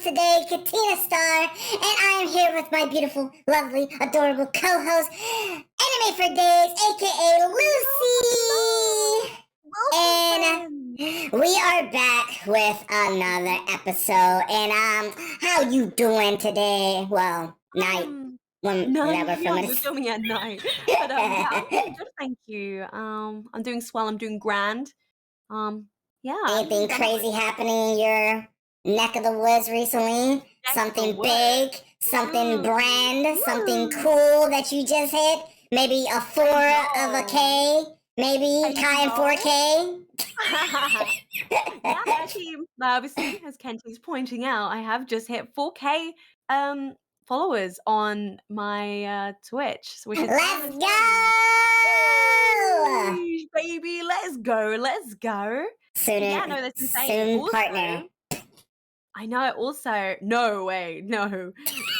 today, Kentina Star, and I am here with my beautiful, lovely, adorable co-host, Anime for Days, aka Lucy. And we are back with another episode. And how you doing today? Well, night. Night. Yeah, we're filming at night. But yeah, I'm doing good, thank you. I'm doing swell. I'm doing grand. Yeah. Anything crazy happening in your neck of the woods recently? Something big, something brand, something cool that you just hit? Maybe a 4 of a K? Maybe Kai in 4K? Yeah, actually, obviously, as Kenti's pointing out, I have just hit 4K followers on my Twitch, which is Let's go! Sheesh, baby, let's go. Soon, Yeah, no, that's insane. soon Also, partner. I know. Also, no way, no.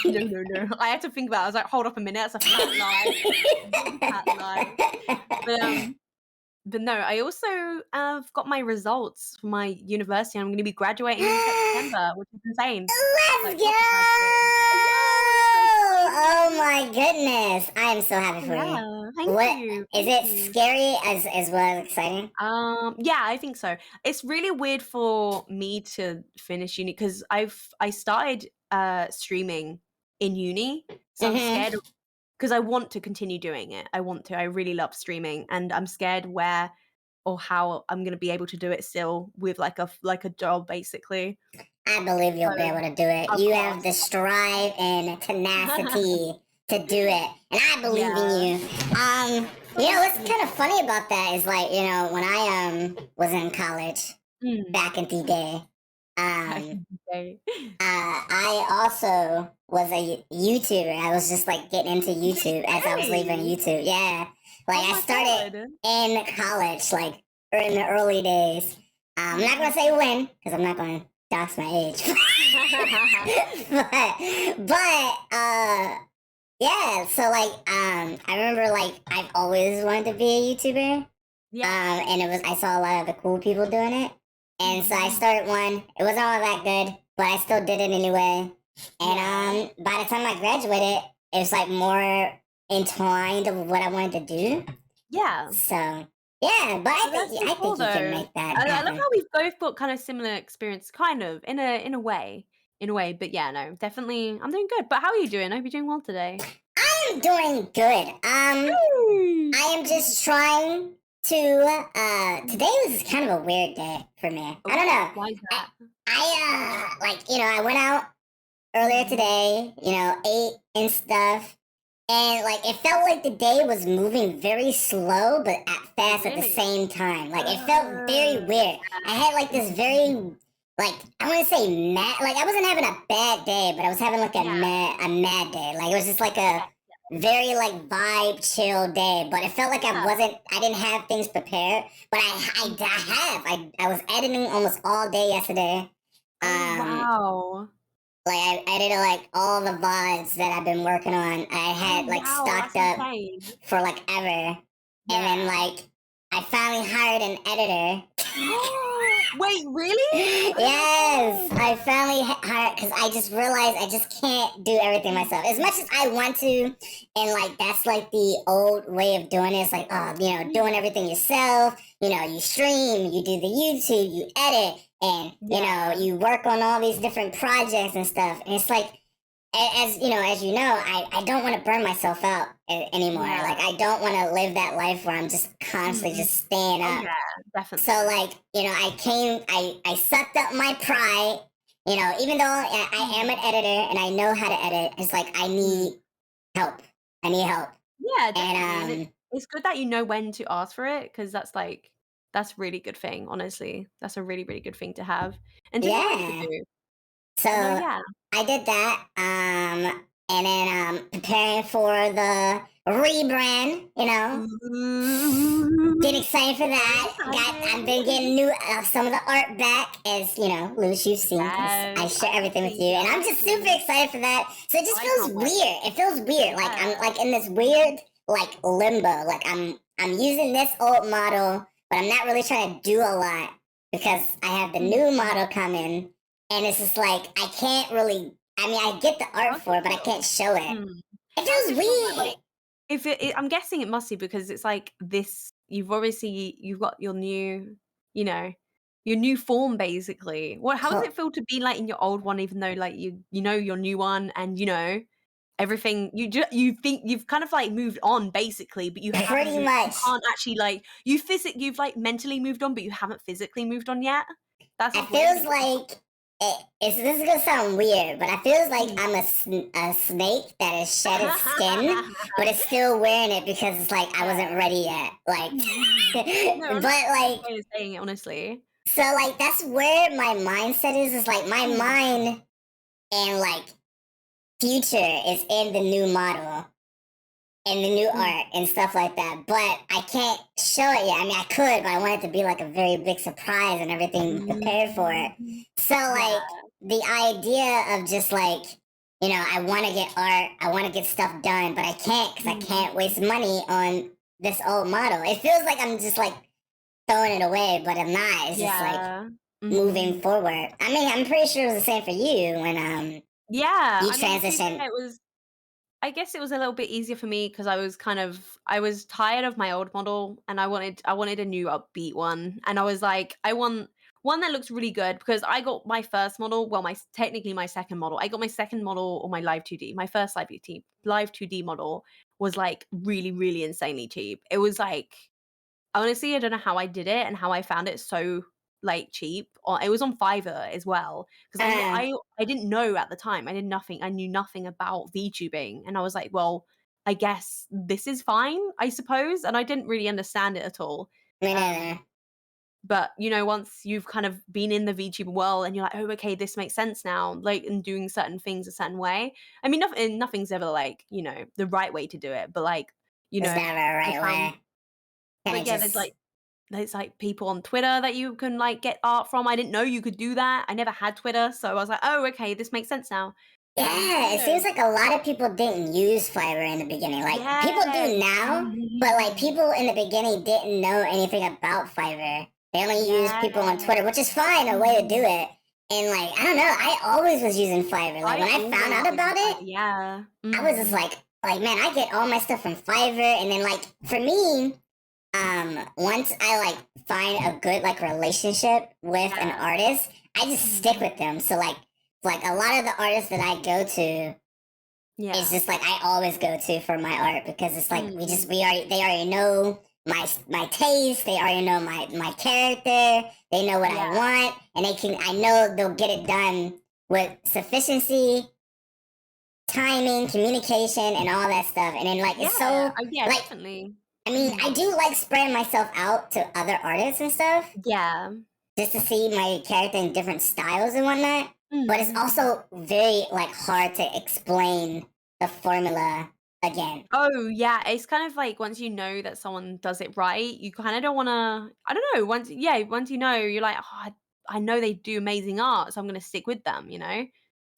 I had to think about it. I was like, hold up a minute, that's a fat lie. Big fat lie. But no, I also have got my results for my university. I'm going to be graduating in September, which is insane. Let's go! Oh my goodness. I am so happy for you. Thank you. Is it scary as well as exciting? Yeah, I think so. It's really weird for me to finish uni because I started streaming in uni, so I'm scared because I want to continue doing it. I really love streaming, and I'm scared where or how I'm gonna be able to do it still with like a job basically. I believe you'll be able to do it. You have the strive and tenacity to do it, and I believe in you. What's kind of funny about that is like, when I was in college back in the day, I also was a YouTuber. I was just like getting into YouTube as I was leaving YouTube. Yeah, like I started in college, like in the early days. I'm not gonna say when because I'm not gonna dox my age. but yeah. So like I remember like I've always wanted to be a YouTuber. Yeah. And I saw a lot of the cool people doing it. And so I started one. It wasn't all that good, but I still did it anyway. And by the time I graduated, it was like more entwined of what I wanted to do. Yeah. So yeah, but I think you can make that happen. I love how we've both got kind of similar experience, kind of in a way. But yeah, no, definitely, I'm doing good. But how are you doing? I hope you're doing well today. I'm doing good. I am just trying to today was kind of a weird day for me. I don't know. Why is that? I went out earlier today, ate and stuff. And like it felt like the day was moving very slow but fast at the same time. Like it felt very weird. I had like this very like I want to say mad. Like I wasn't having a bad day, but I was having like a mad day. Like it was just like a very like vibe chill day, but it felt like I didn't have things prepared, but I was editing almost all day yesterday. Wow. Like I edited like all the VODs that I've been working on. I had like stocked up for like ever. And then like I finally hired an editor. Wait, really? Yes, I finally hired because I just realized I just can't do everything myself as much as I want to, and like that's like the old way of doing it. It's like doing everything yourself. You stream, you do the YouTube, you edit, and you work on all these different projects and stuff. And it's like as you know, I don't want to burn myself out anymore. Yeah. Like I don't want to live that life where I'm just constantly just staying up. Yeah, definitely. So like, I sucked up my pride. Even though I am an editor and I know how to edit, it's like I need help. Yeah, definitely. And it's good that you know when to ask for it because that's really good thing. Honestly, that's a really really good thing to have and to do. So I did that, and then preparing for the rebrand. Get excited for that. I've been getting new some of the art back, as Luce, you've seen. I share everything with you, and I'm just super excited for that. So it just feels weird. It feels weird. Like I'm like in this weird like limbo. Like I'm using this old model, but I'm not really trying to do a lot because I have the new model coming. and it's just like I can't really. I mean, I get the art How's for it it, but I can't feel? show it. Mm. It How's feels it feel that, weird. like, if I'm guessing it must be because it's like this. You've got your new, you know, your new form basically. How does Co- it feel to be like in your old one, even though like you know your new one and you know everything you think you've kind of like moved on basically, but Pretty you much. can't actually like you've like mentally moved on, but you haven't physically moved on yet. That's It what's weird feels about it. like this is gonna sound weird, but I feels like Mm. I'm a snake that has shed its skin, but it's still wearing it because it's like I wasn't Yeah. ready yet. Like, No, but honestly, that's a good like, way of saying it, honestly. so like that's where my mindset is. Is like my Mm. mind and like future is in the new model and the new Mm. art and stuff like that. But I can't show it yet. I mean, I could, but I want it to be like a very big surprise and everything prepared for it. Mm. So, Yeah. like, the idea of just like, I want to get art, I want to get stuff done, but I can't because I Mm. can't waste money on this old model. It feels like I'm just like throwing it away, but I'm not. It's just like Yeah. Mhm. moving forward. I mean, I'm pretty sure it was the same for you when Yeah, you I mean, to be transitioned. fair, I guess it was a little bit easier for me because I was tired of my old model and I wanted a new upbeat one. And I was like, I want one that looks really good because I got my first model, well, technically my second model. I got my second model or my live 2D. My first live 2D model was like really, really insanely cheap. It was like honestly, I don't know how I did it and how I found it so like cheap. Or it was on Fiverr as well because Uh, I didn't know at the time. I knew nothing about VTubing, and I was like, well, I guess this is fine, I suppose. And I didn't really understand it at all. Me Um, neither. but once you've kind of been in the VTuber world and you're like, oh, okay, this makes sense now, like in doing certain things a certain way. I mean, nothing's ever like the right way to do it, but like There's never a I right found way. Kind of yeah, just there's like people on Twitter that you can like get art from. I didn't know you could do that. I never had Twitter, so I was like, oh, okay, this makes sense now. yeah. It seems like a lot of people didn't use Fiverr in the beginning. Like people Yes. do now, but like Mhm. people in the beginning didn't know anything about Fiverr. They only use Yeah. people on Twitter, which is fine, a way to do Mhm. it. And like I don't know, I always was using Fiverr. Like I when I found always out use about it, Fiverr. Yeah. I was just Mhm. like man, I get all my stuff from Fiverr, and then like for me, once I like find a good like relationship with an Yeah. artist, I just stick Mhm. with them. So like a lot of the artists that I go to is Yeah. just like I always go to for my art because it's like Mhm. we already they already know my taste, they already know my character, they know what I Yeah. want, and I know they'll get it done with sufficiency, timing, communication, and all that stuff. And then like Yeah. it's so Yeah, like definitely. I mean, I Mhm. do like spreading myself out to other artists and stuff Yeah. just to see my character in different styles and whatnot. But it's Mhm. also very like hard to explain the formula again. Oh, yeah, it's kind of like once you know that someone does it right, you kinda don't wanna I don't know, once you know, you're like, "Oh, I know they do amazing art, so I'm gonna stick with them," you know?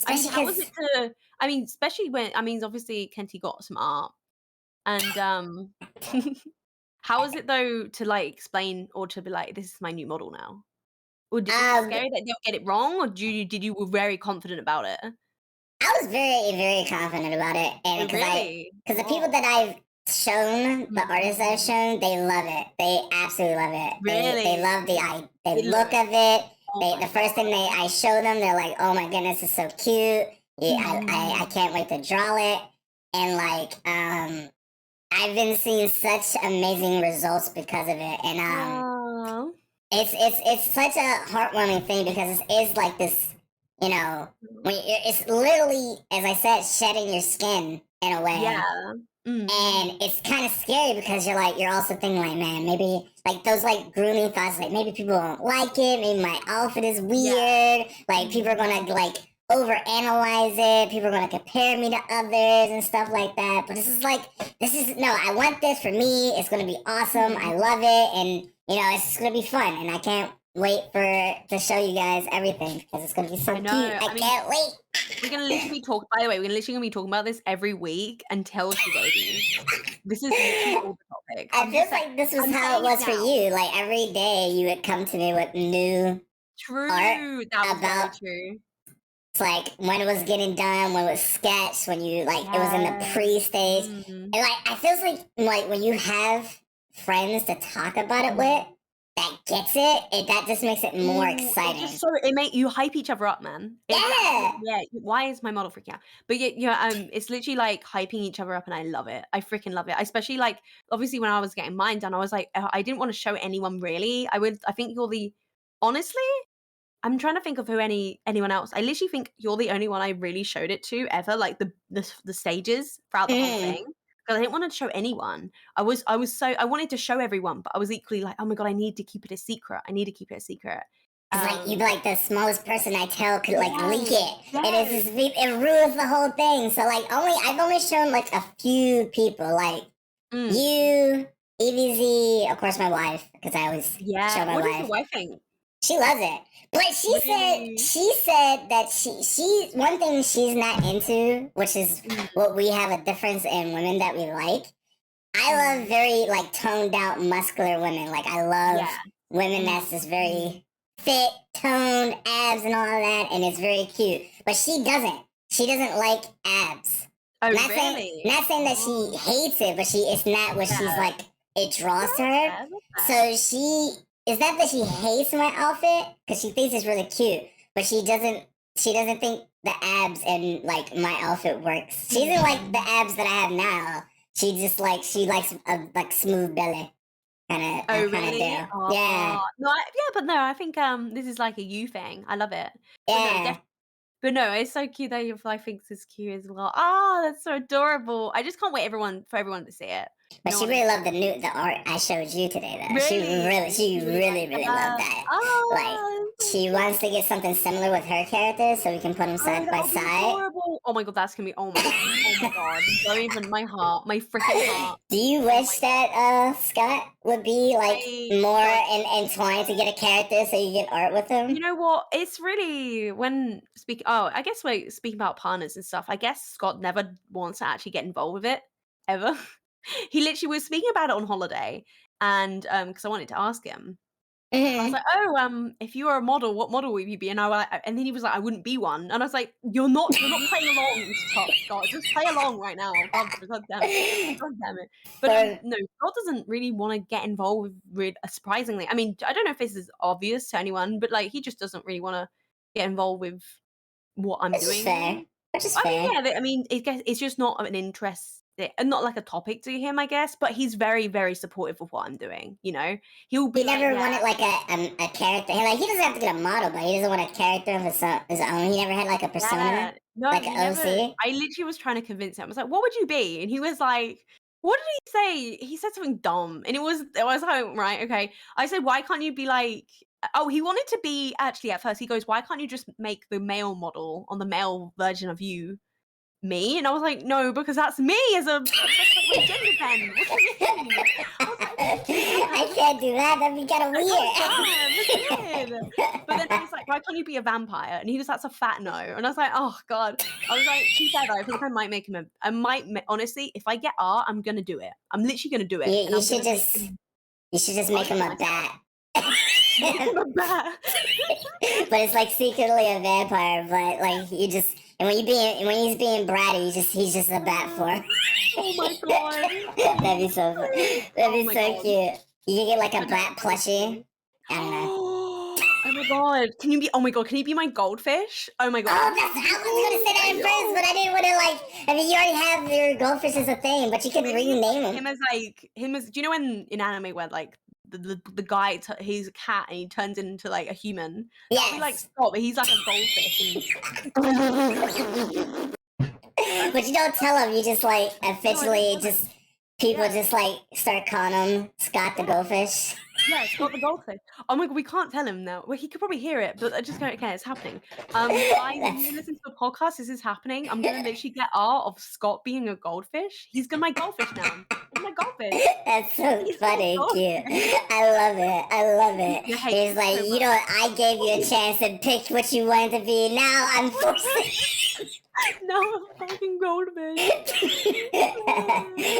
I mean, Especially how was because it to I mean, especially when I mean, obviously, Kenty got some art, and, how was it, though, to, like, explain or to be like, "This is my new model now?" Or was it um, scary that they'll get it wrong, or did you were very confident about it? I was very, very confident about it, and Oh, really? because the people Oh. that I've shown, the artists that I've Mhm. shown, they love it. They absolutely love it. They Really? love the It look look of it. oh my The first thing god. I show them, they're like, "Oh my goodness, it's so cute. Yeah, I Mhm. can't wait to draw it." And like I've been seeing such amazing results because of it, and Oh. it's such a heartwarming thing because it is like this, you know, it's literally, as I said, shedding your skin in a way, Yeah. Mhm. and it's kind of scary because you're also thinking like, man, maybe like those like grooming thoughts, like maybe people won't like it, maybe my outfit is Yeah. weird, like people are Mhm. gonna like overanalyze it, people are gonna compare me to others and stuff like that. But this is no, I want this for me. It's gonna be awesome. I Mhm. love it, and it's gonna be fun, and I can't wait for to show you guys everything because it's gonna be so I cute. know. I I mean, can't wait. we're gonna literally be talk by the way, we're literally gonna be talking about this every week until she babies. This is literally all the topic. I feels like this was I'm how it saying it was for now. you. Like every day you would come to me with new True. That was very about true. like when it was getting done, when it was sketched, when you like it was in the Yes. pre-stage. Mm. And like I feels like when you have friends to talk about it with that gets it, that just makes it more Ooh, it's exciting. just so it make you hype each other up, man. It's Yeah. yeah. Why is my model freaking out? But yeah, it's literally like hyping each other up, and I love it. I freaking love it. Especially like obviously when I was getting mine done, I was like, I didn't want to show anyone really. I think you're the honestly. I'm trying to think of who anyone else. I literally think you're the only one I really showed it to ever, like the stages throughout the whole Mm. thing. Because I didn't want to show anyone. I wanted to show everyone, but I was equally like, oh my god, I need to keep it a secret. I need to keep it a secret. Cause like you'd be like the smallest person I tell could like leak it, and Yes. it ruins the whole thing. So like I've only shown like a few people, like Mm. you, EVZ, of course my wife, because I always show my What does your wife. wife think? She loves it, but Really? she said that she one thing she's not into, which is Mm, what we have a difference in women that we like. I love mm. very like toned out muscular women. Like I love Yeah. women that's just very fit, toned, abs and all of that, and it's very cute. But she doesn't. She doesn't like abs. Oh, Not really? saying that Oh, she hates it, but it's not what she's yeah. like. It draws to her. Fair, that's fair. So she it's not that she hates my outfit because she thinks it's really cute, but she doesn't. She doesn't think the abs and like my outfit works. She doesn't like the abs that I have now. She likes a like smooth belly Oh, kind of really? deal. Yeah, Oh, no, yeah, but no, I think this is like a you thing. I love it. But no, yeah. but no, it's so cute that your fly thinks it's cute as well. Oh, that's so adorable. I just can't wait for everyone to see it. You But know she what I'm really loved saying? the art I showed you today. Though Really? she You really like really loved that? that. Like Oh, that's so she cute. wants to get something similar with her characters, so we can put them Oh, side that by would be side. adorable. Oh my god, that's gonna be oh my god. Oh my god. Don't even my heart, my freaking heart. Do you Oh wish my that Scott would be like I more don't entwined to get a character so you get art with you him? know what? It's really when speak oh, I guess we're speaking about partners and stuff. I guess Scott never wants to actually get involved with it ever. He literally was speaking about it on holiday and because I wanted to ask him. I was Hmm. like, "Oh, if you were a model, what model would you be?" And and then he was like, "I wouldn't be one." And I was like, You're not playing along, Scott. Scott, just play along right now. God damn it, God damn it." But For no, Scott doesn't really want to get involved with. Surprisingly, I mean, I don't know if this is obvious to anyone, but like, he just doesn't really want to get involved with what I'm which is doing. fair. Really. Which is I mean, fair. yeah, I mean, it's just not an interest, not like a topic to him, I guess. But he's very, very supportive of what I'm doing. You know, he'll He be like, never "Yeah." wanted like a character. Like he doesn't have to get a model, but he doesn't want a character of his own. He never had like a persona, Yeah. No, like he an never OC. I literally was trying to convince him. I was like, "What would you be?" And he was like, "What did he say?" He said something dumb, and I was like, "Right, okay." I said, "Why can't you be like" oh, he wanted to be actually at first, he goes, "Why can't you just make the male model on the male version of you me?" And I was like, "No, because that's me that's like my gender then. What do you mean?" I was like, I can't do that. That'd be kind of I know weird. it's bad. That's weird. But then I was like, "Why can't you be a vampire?" And he goes, "That's a fat no." And I was like, "Oh god." I was like, "To be fair though, I think I might make him a. I might honestly, if I get art, I'm gonna do it. I'm literally gonna do it, and You I'm should gonna make just him. I'll make do him it a myself. bat. Make him a bat. But it's like secretly a vampire. But like you just and when he's being bratty, he's just a bat form. Oh my god. That'd be so fun. That'd Oh be my so god. cute. You could get like a But no, bat that was plushie. funny. I don't know. Oh my god. Can you be? Oh my god. Can you be my goldfish? Oh my god. Oh, that's I was gonna say that I at first, know. but I didn't want to like. I mean, you already have your goldfish as a thing, but you can Maybe rename him them. as like him as. Do you know in anime where like the guy he's a cat and he turns into like a human? That would be like Yes. Scott, but he's like a goldfish. But you don't tell them. You just like No, I don't officially tell just him. people Yeah, just like start calling him Scott the yeah, goldfish. yeah. Scott the goldfish. Oh my god, we can't tell him now. Well, he could probably hear it, but I just go, okay, it's happening. Guys, if you That's listen to the podcast, this is happening. I'm gonna literally get art of Scott being a goldfish. He's gonna my goldfish now. He's my goldfish. that's so He's my funny, cute. goldfish. I love it. I love He's it. gonna hate He's me like, so you much. know, I gave you a chance to pick what you wanted to be. Now I'm forcing. No, I'm a fucking goldfish.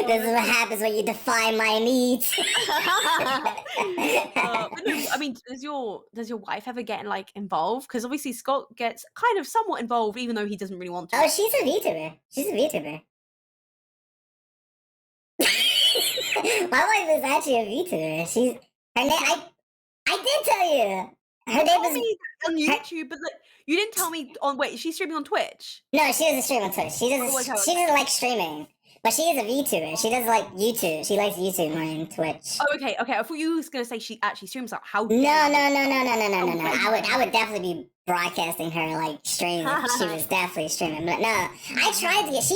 This is what happens when you define my needs. But no, I mean, does your wife ever get like involved? Because obviously Scott gets kind of somewhat involved, even though he doesn't really want to. Oh, she's a VTuber. She's a VTuber. My wife is actually a VTuber. She's her name. I did tell you. Her name Told is me on YouTube, but like, you didn't tell me on. Wait, she's streaming on Twitch. No, she doesn't stream on Twitch. She doesn't. She doesn't like streaming, but she is a VTuber. She doesn't like YouTube. She likes YouTube more than Twitch. Oh, okay. I thought you was gonna say she actually streams. Like, how? No. I would definitely be broadcasting her like stream. She was definitely streaming, but no. She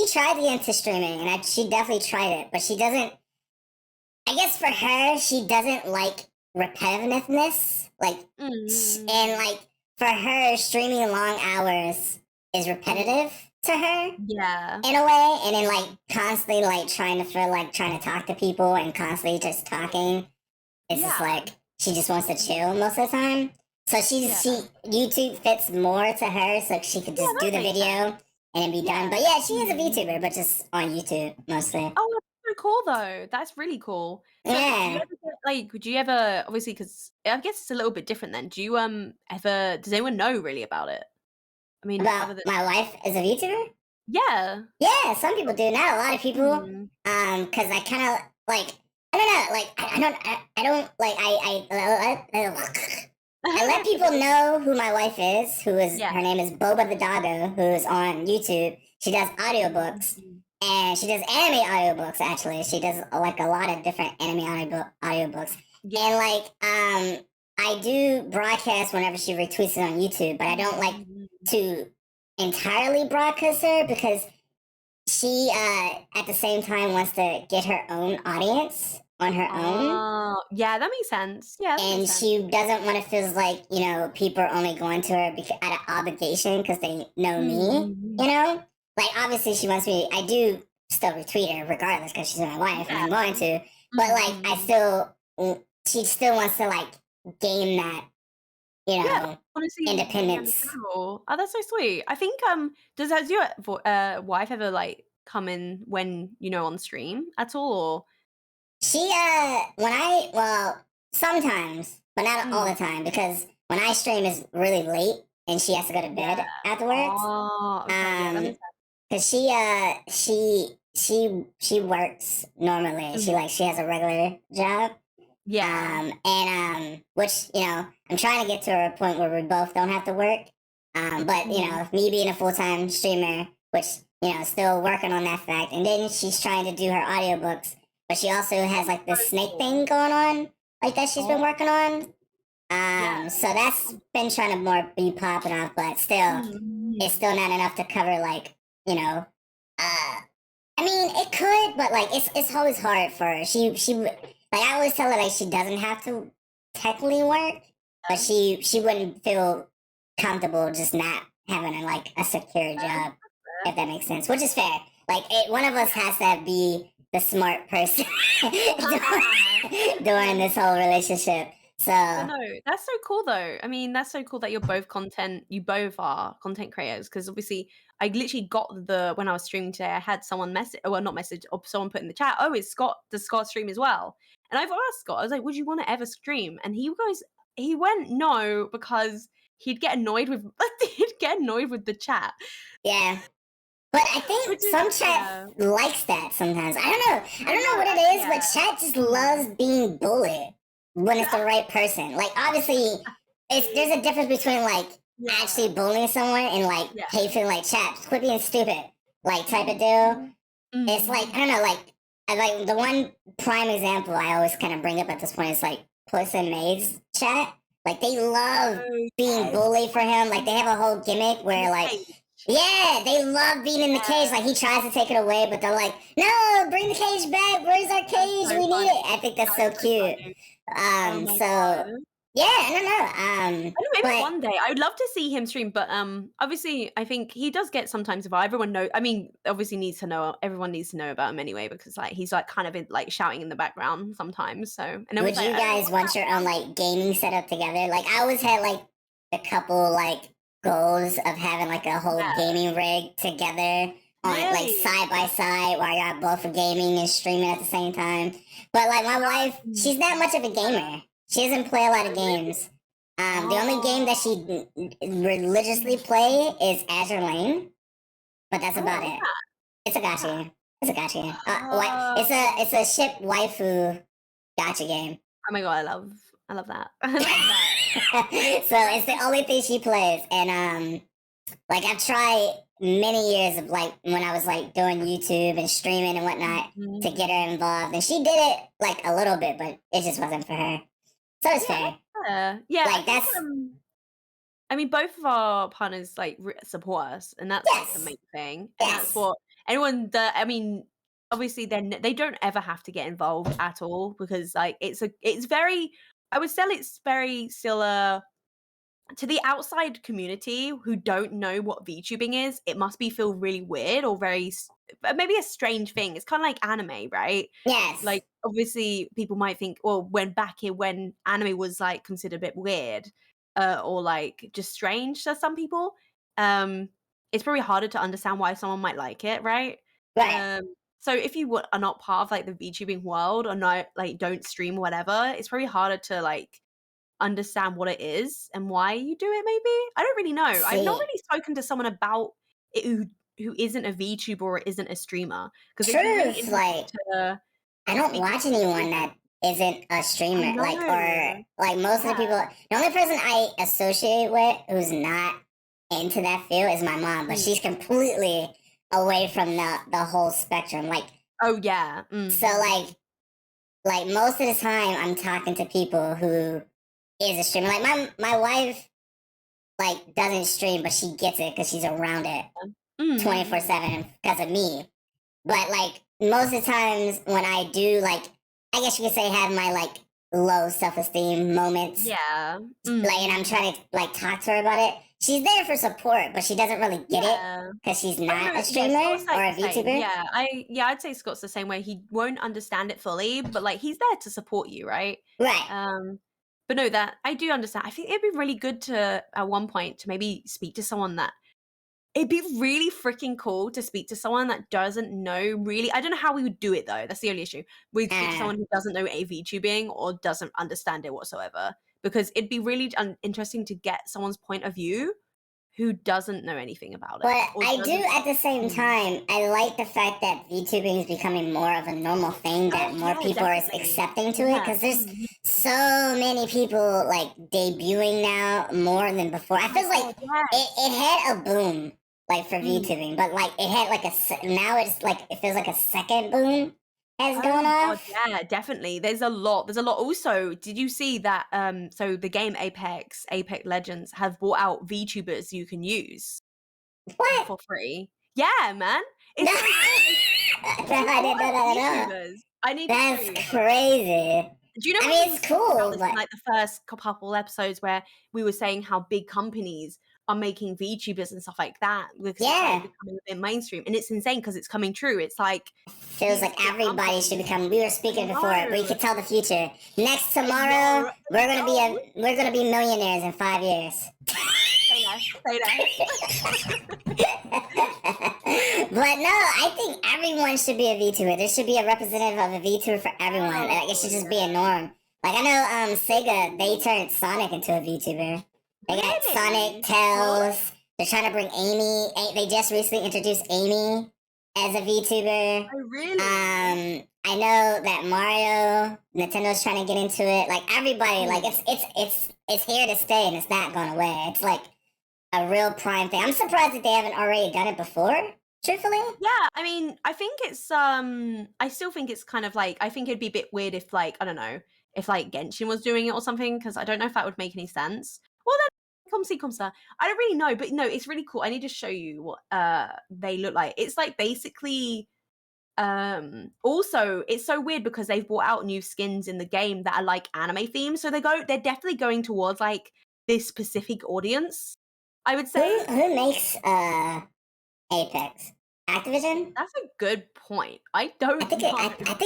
tried to get into streaming, and she definitely tried it, but she doesn't. I guess for her, she doesn't like repetitiveness, like, and like for her, streaming long hours is repetitive to her. Yeah. In a way, and then like constantly like trying to talk to people and constantly just talking. It's just like she just wants to chill most of the time. So she YouTube fits more to her, so she could just do the video and then be done. But yeah, she is a VTuber, but just on YouTube mostly. Oh, that's so cool though. That's really cool. So would you ever obviously, because I guess it's a little bit different then. Do you ever does anyone know really about it? I mean, about my wife as a VTuber? Yeah, some people do. Not a lot of people. Because I kind of like I don't know. Like I don't like I let people know who my wife is. Her name is Boba the Doggo, who is on YouTube. She does audiobooks. And she does anime audiobooks, actually. She does like a lot of different anime audiobooks. And like I do broadcast whenever she retweets it on YouTube, but I don't like to entirely broadcast her because she at the same time wants to get her own audience on her own. Yeah, that makes sense. Yeah, and she doesn't want to feel like, people are only going to her out of obligation because they know me, Like, obviously, she wants me. I do still retweet her regardless because she's my wife and I'm going to. But, like, she still wants to, like, gain that, honestly, independence. Oh, that's so sweet. I think, does your wife ever, like, come in when, on stream at all? Or? She, sometimes, but not all the time because when I stream is really late and she has to go to bed afterwards. Oh, okay. Cause she works normally. She has a regular job. Yeah. Which I'm trying to get to a point where we both don't have to work. But me being a full-time streamer, which still working on that fact, and then she's trying to do her audiobooks, but she also has like this snake thing going on, like that she's been working on. So that's been trying to more be popping off, but still, it's still not enough to cover like. I mean, it could, but like it's always hard for her. She like I always tell her like she doesn't have to technically work, but she wouldn't feel comfortable just not having a secure job, if that makes sense. Which is fair. Like one of us has to be the smart person during this whole relationship. So no, that's so cool though. I mean, that's so cool that you both are content creators, because obviously I literally got when I was streaming today, I had someone or someone put in the chat, oh, does Scott stream as well? And I've asked Scott, I was like, would you want to ever stream? And he went no, because he'd get annoyed with the chat. Yeah. But I think some chat likes that sometimes. I don't know what it is, but chat just loves being bullied when it's the right person. Like, obviously, there's a difference between, like, actually bullying someone and, like, feeling like, chat, quit being stupid, like, type of deal. It's like, I don't know, like the one prime example I always kind of bring up at this point is, like, Puss and Maid's chat. Like, they love being bullied for him. Like, they have a whole gimmick where, like, they love being in the cage. Like, he tries to take it away, but they're like, no, bring the cage back. Where's our cage? We need it. I think that's so cute. Yeah, I don't know. Maybe one day I would love to see him stream, but obviously I think he does get sometimes about everyone know. I mean, obviously everyone needs to know about him anyway, because like he's like kind of like shouting in the background sometimes. So and would you guys want your own like gaming setup together? Like I always had like a couple like goals of having like a whole gaming rig together on like Really? side by side while you're both gaming and streaming at the same time. But like my wife, she's not much of a gamer. She doesn't play a lot of games. The only game that she religiously play is Azure Lane, but that's about it. It's a gacha game. It's a gacha game. It's a ship waifu gacha game. Oh my god, I love that. I love that. So it's the only thing she plays, and like I've tried many years of like when I was like doing YouTube and streaming and whatnot to get her involved, and she did it like a little bit, but it just wasn't for her. So it's fair. Yeah, Like that's I mean, both of our partners like support us, and that's like the yes, main thing. And yes, that's what anyone that I mean, obviously, then they don't ever have to get involved at all because like it's very. I would say it's very still to the outside community who don't know what VTubing is. It must be feel really weird or very maybe a strange thing. It's kind of like anime, right? yes. Like obviously people might think, well, when back here when anime was like considered a bit weird or like just strange to some people, it's probably harder to understand why someone might like it, right? Right. So if you are not part of like the VTubing world or not like don't stream or whatever, it's probably harder to like understand what it is and why you do it. Maybe I don't really know. I've not really spoken to someone about it who isn't a VTuber or isn't a streamer because it'd be really Truth, interesting like to I don't speak to watch someone anyone who that isn't a I streamer, like or know. like most of the people. The only person I associate with who's not into that field is my mom, but she's completely away from the whole spectrum. Like Oh yeah. so, like most of the time, I'm talking to people who is a streamer. Like my wife, like doesn't stream, but she gets it because she's around it 24/7 because of me. But like most of the times when I do, like I guess you could say have my like low self esteem moments, Yeah. like and I'm trying to like talk to her about it. She's there for support, but she doesn't really get it because she's not a streamer or a VTuber. Yeah, I'd say Scott's the same way. He won't understand it fully, but like he's there to support you, right? Right. But no, that I do understand. I think it'd be really good to at one point to maybe speak to someone that it'd be really freaking cool to speak to someone that doesn't know really. I don't know how we would do it though. That's the only issue. We'd speak to someone who doesn't know AV tubing or doesn't understand it whatsoever. Because it'd be really interesting to get someone's point of view who doesn't know anything about it. But I do at the same time, I like the fact that VTubing is becoming more of a normal thing, that more people are accepting to it, because there's so many people like debuting now more than before. I feel like it had a boom like for VTubing, but like it had like now it's like it feels like a second boom has gone off. Yeah, definitely. There's a lot. Also, did you see that so the game Apex Legends have brought out VTubers you can use What? for free. Yeah, man. It's I didn't know that at all. I need That's crazy. Do you know? I mean, it's cool. But like the first couple episodes where we were saying how big companies are making VTubers and stuff like that because it's like becoming a bit mainstream, and it's insane because it's coming true. It's like feels like everybody should become. We were speaking before, but you could tell the future. Next tomorrow, we're gonna be millionaires in 5 years. Say that. But no, I think everyone should be a VTuber. There should be a representative of a VTuber for everyone. Like it should just be a norm. Like I know Sega, they turned Sonic into a VTuber. They got Sonic, Tails. They're trying to bring Amy. They just recently introduced Amy as a VTuber. Oh really? I know that Mario, Nintendo's trying to get into it. Like everybody, like it's here to stay and it's not going away. It's like a real prime thing. I'm surprised that they haven't already done it before. Truthfully. Yeah, I mean, I think it's I still think it's kind of like I think it'd be a bit weird if like I don't know if like Genshin was doing it or something because I don't know if that would make any sense. Well then. Come sir. I don't really know, but no, it's really cool. I need to show you what they look like. It's like basically also it's so weird because they've brought out new skins in the game that are like anime themed. So they're definitely going towards like this specific audience. I would say. Who makes Apex? Activision? That's a good point. I think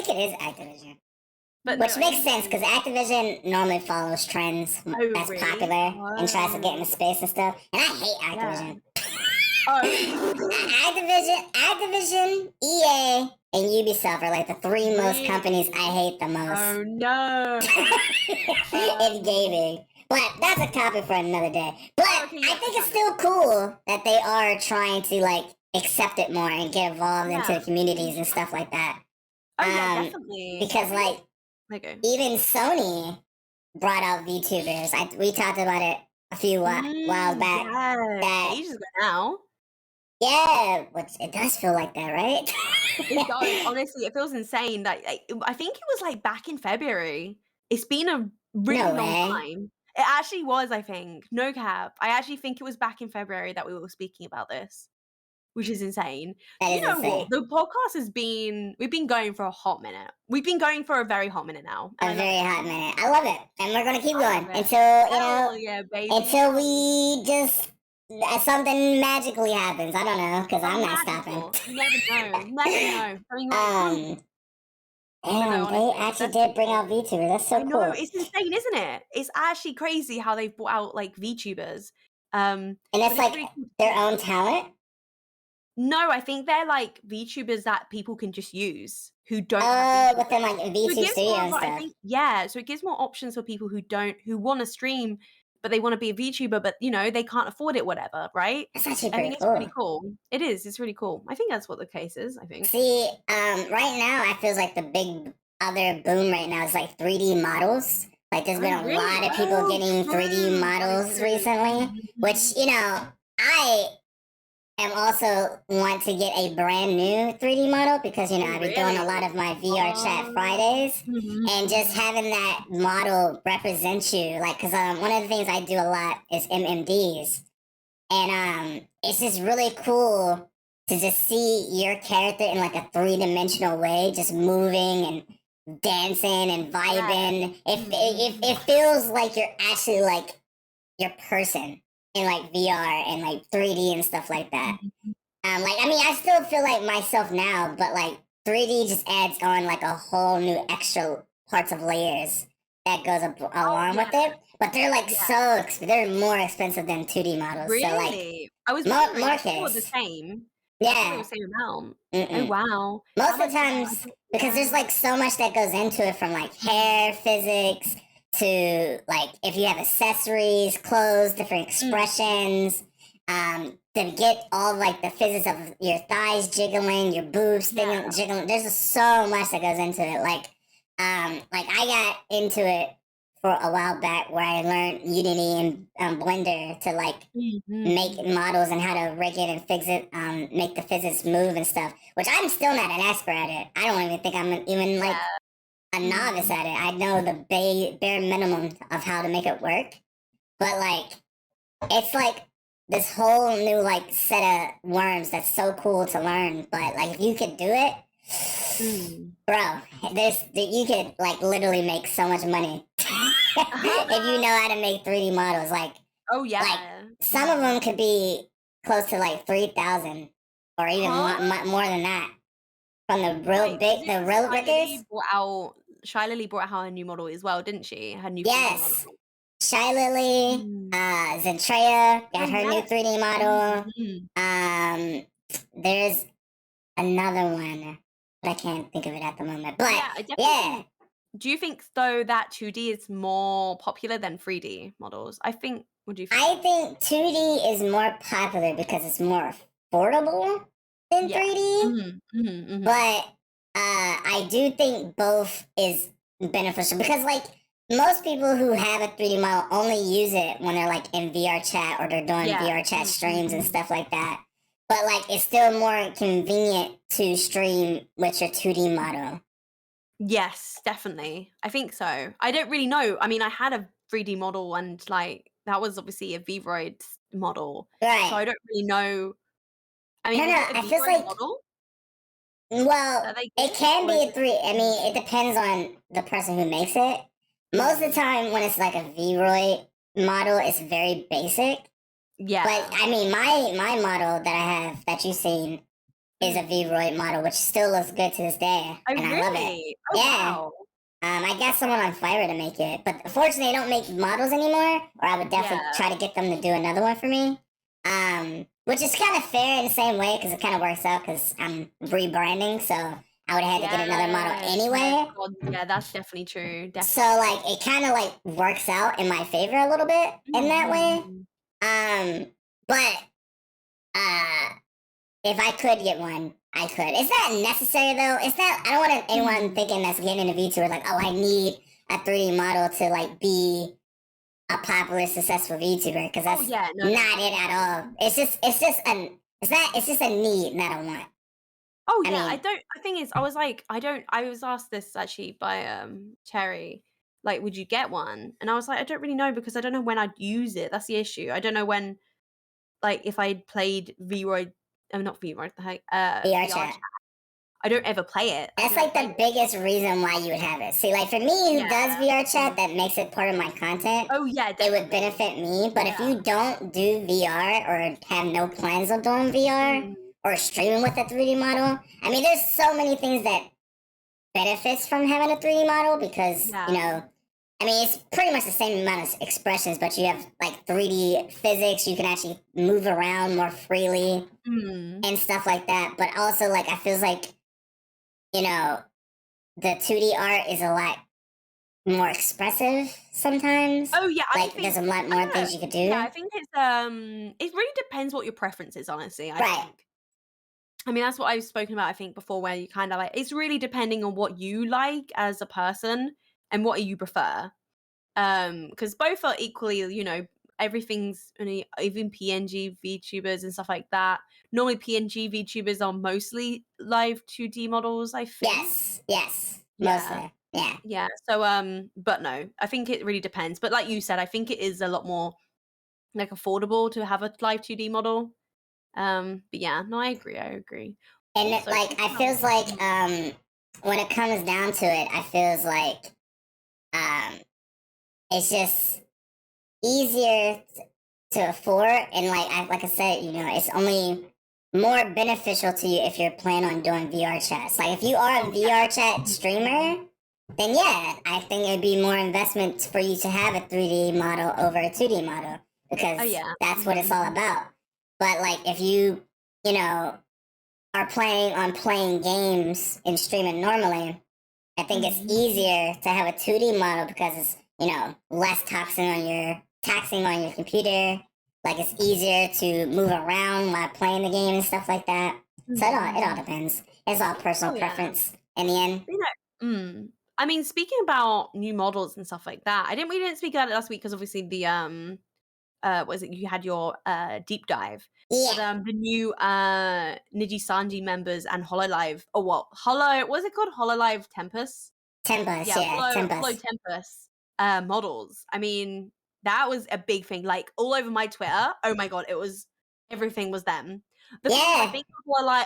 it is Activision. But which makes sense because Activision normally follows trends that's popular and tries to get into space and stuff. And I hate Activision. Oh, Activision, EA, and Ubisoft are like the three most companies I hate the most oh no. in gaming. But that's a topic for another day. But Okay, yeah, I think it's fine. still cool that they are trying to like accept it more and get involved into Yeah. the communities and stuff like that. Oh yeah, definitely. Because like Okay. even Sony brought out VTubers. We talked about it a few whiles back. Yeah, That ages ago now. yeah, which it does feel like that, right? It does. Honestly, it feels insane. That I think it was like back in February. It's been a really No long way. time. It actually was, I think. No cap. I actually think it was back in February that we were speaking about this, which is insane. That You is know insane. what? The podcast we've been going for a hot minute. We've been going for a very hot minute now. A very hot minute. I love it, and we're gonna keep I going love it. until Hell yeah, baby. until we just something magically happens. I don't know because I'm not Magical. stopping. You never know. You never know. Something might But no, Damn, they honestly, actually that's did bring out VTuber. That's so I know, cool. it's insane, isn't it? It's actually crazy how they've brought out, like, VTubers. And But it's it's like really cool to their see. own talent. No, I think they're, like, VTubers that people can just use who don't have VTubers. Within like So it VTube gives Studio more and of a I stuff. think yeah, so it gives more options for people who wanna stream, but they wanna be a VTuber, but, they can't afford it, whatever, right? That's actually I pretty think it's cool. pretty cool. It is, it's really cool. I think that's what the case is, I think. See, right now I feels like the big other boom right now is like 3D models. Like there's been Oh, a really? lot of people Oh, getting 3D true. That is models true. recently, which Mhm. I am also want to get a brand new 3D model because Oh, I've been doing a lot really? of my VR chat Oh. Fridays Mhm, and just mhm. having that model represent you, like because one of the things I do a lot is MMDs, and it's just really cool to just see your character in like a three-dimensional way, just moving and dancing and Yeah. vibing. It Mhm. feels like you're actually like your person in like VR and like 3D and stuff like that. Mhm. Like I mean, I still feel like myself now, but like 3D just adds on like a whole new extra parts of layers that goes Oh, along with yeah, it. But they're like yeah. they're more expensive than 2D models. So like Really? I was more wondering, I thought they were the case, same. I thought they were yeah. the same amount. Oh, Mm-mm. wow. How Most of much the I times don't because there's yeah. like so much that goes into it from like Mhm. hair physics to like if you have accessories, clothes, different Mm. expressions, to get all like the physics of your thighs jiggling, your boobs Yeah. jiggling. There's just so much that goes into it. Like I got into it for a while back where I learned Unity and Blender to like make Mhm. models and how to rig it and fix it, make the physics move and stuff. Which I'm still not an expert at it. I don't even think I'm even like Yeah. a novice Mhm. at it. I know the bare minimum of how to make it work. But like, it's like this whole new like set of worms that's so cool to learn. But like, if you could do it, Mm. bro, you could like literally make so much money if you know how to make 3D models. Oh, Like yeah. some of them Mhm. could be close to like 3,000 or even Huh? more than that from Wait, is it the 'cause real Shy riggers. Lily brought out Shy Lily brought out her new model as well, didn't she? Her new 3D Yes, model. Shy Lily, Mm. Zentrea Oh, got her new yeah. 3D model. Mhm. There's another one, but I can't think of it at the moment. But Yeah, I definitely yeah, think do you think, though, that 2D is more popular than 3D models? What do you think? I think 2D is more popular because it's more affordable than Yeah. 3D. Mhm, mhm, mhm. But I do think both is beneficial because like most people who have a 3D model only use it when they're like in VR chat or they're doing Yeah. VR chat Mm, mm, streams and mhm. stuff like that. But like it's still more convenient to stream with your 2D model. Yes, definitely. I think so. I don't really know. I mean, I had a 3D model and, like, that was obviously a Vroid model, so Right. I don't really know. I I mean, don't is know. it a I feels Vroid like model well, that they it give, can or is be a it three. I mean, it mm, depends on the person who makes it. Most of the mm, time, when it's like a Vroid model, it's very basic. But yeah. I mean, my model that I have that you've seen is a Mm. Vroid model, which still looks good to this day, Oh, and I love it. really? Oh, Yeah. wow. I got someone on Fiverr to make it, but unfortunately, they don't make models anymore. Or I would definitely Yeah. try to get them to do another one for me. Which is kind of fair in the same way because it kind of works out because I'm rebranding, so I would have had to get another model anyway. God, yeah, that's definitely true. Definitely. So like it kind of like works out in my favor a little bit in that way. But if I could get one, I could. It's not necessary though. It's not. I don't want anyone thinking that's getting into VTuber like, oh, I need a 3D model to like be a popular, successful VTuber because that's not it at all. It's just a need, not a want. Oh yeah, I don't. The thing is, I was asked this actually by Cherry, like, would you get one? And I was like, I don't really know because I don't know when I'd use it. That's the issue. I don't know when, like, if I'd played not VR, VR chat. I don't ever play it. That's like the biggest reason why you would have it. See, like for me who does VR chat, that makes it part of my content. Oh yeah, definitely. It would benefit me. But if you don't do VR or have no plans of doing VR or streaming with a 3D model, I mean, there's so many things that benefits from having a 3D model because, you know, I mean, it's pretty much the same amount of expressions, but you have like 3D physics. You can actually move around more freely and stuff like that. But also, like, I feel like, you know, the 2D art is a lot more expressive sometimes. Oh yeah, like there's a lot more things you could do. Yeah, I think it's it really depends what your preference is, honestly. I think. I mean, that's what I've spoken about, I think, before, where you kind of like, it's really depending on what you like as a person and what you prefer. Because both are equally, you know, everything's, even PNG VTubers and stuff like that. Normally PNG VTubers are mostly live 2D models, I think. Yes. Mostly. Yeah. So, but no, I think it really depends. But like you said, I think it is a lot more like affordable to have a live 2D model. But yeah, no, I agree. And I feels like when it comes down to it, I feels like it's just easier to afford, and like I said, you know, it's only more beneficial to you if you're planning on doing VR chats. Like if you are a VR chat streamer, then yeah, I think it'd be more investment for you to have a 3D model over a 2D model because that's what it's all about. But like if you know, are planning on playing games and streaming normally, I think it's easier to have a 2D model because it's, you know, less taxing on your computer. Like it's easier to move around while playing the game and stuff like that. So it all depends. It's all personal preference in the end. You know, I mean, speaking about new models and stuff like that, we didn't speak about it last week because obviously the you had your deep dive. Yeah. But, the new Nijisanji members and HoloLive, or what? What is it called? HoloLive Tempus? Tempus, HoloTempus models. I mean, that was a big thing. Like all over my Twitter. Oh my god, everything was them. The thing is, I think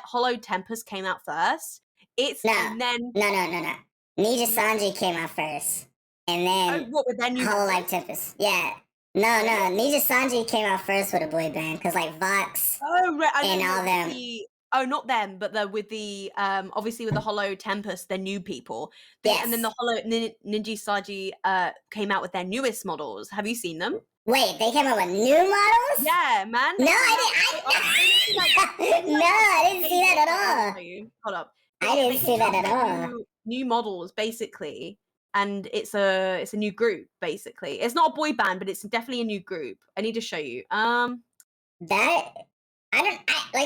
HoloTempus came out first. No. Nijisanji came out first, and then HoloLive Tempus. Yeah. No. Nijisanji came out first with a boy band because like Vox and all them. Not them, but with the obviously with the HoloTempus, they're new people. And then the Nijisanji came out with their newest models. Have you seen them? Wait, they came out with new models? Yeah, man. No, I didn't see that at all. Hold up. I didn't see that at all. New models, basically. And it's a new group, basically. It's not a boy band, but it's definitely a new group. I need to show you. Like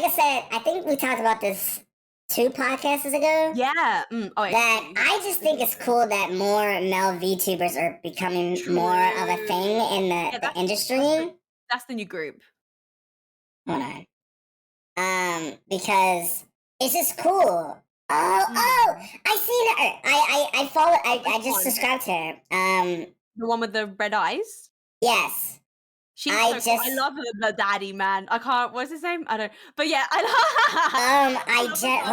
I said, I think we talked about this 2 podcasts ago. Yeah. I just think it's cool that more male VTubers are becoming more of a thing in the industry. That's the new group. Hold on. Because it's just cool. Oh, I seen her. I follow. I just subscribed to her. The one with the red eyes. Yes. I love the daddy, man. I can't. What's his name? I don't. But yeah, hold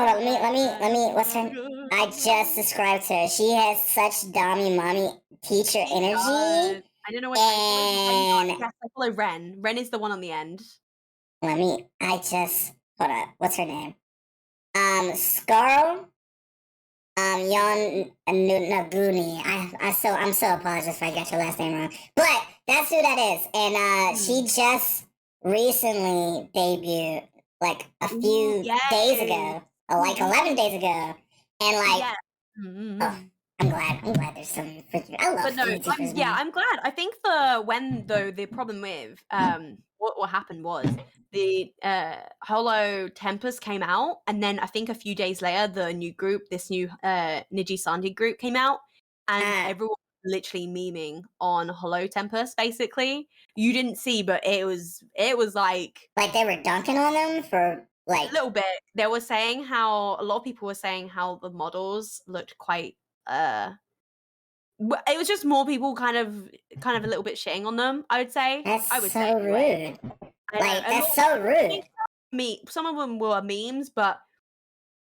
on. Let me. What's her? I just subscribed to her. She has such dommy mommy teacher energy. I don't know what. And yes, I follow Ren. Ren is the one on the end. Hold on. What's her name? Scarl. Yon Naguni. I'm so apologize if I got your last name wrong. But that's who that is. And she just recently debuted, like a Ooh, few days yay. ago, or like Mhm. 11 days ago, and like, Yeah. oh, Mhm. I'm glad there's some VTubers. I love But no, VTubers, yeah, man. I'm glad. I think the problem with what happened was the HoloTempus came out, and then I think a few days later the new group, this new Nijisanji group came out, and Uh, everyone was literally memeing on HoloTempus basically. You didn't see, but it was like like they were dunking on them for a like, little bit. They were saying how a lot of people were saying how the models looked quite it was just more people kind of a little bit shitting on them, I would say. that's I would say so anyway. rude. I know Like a that's lot so I think rude. some of them were memes, but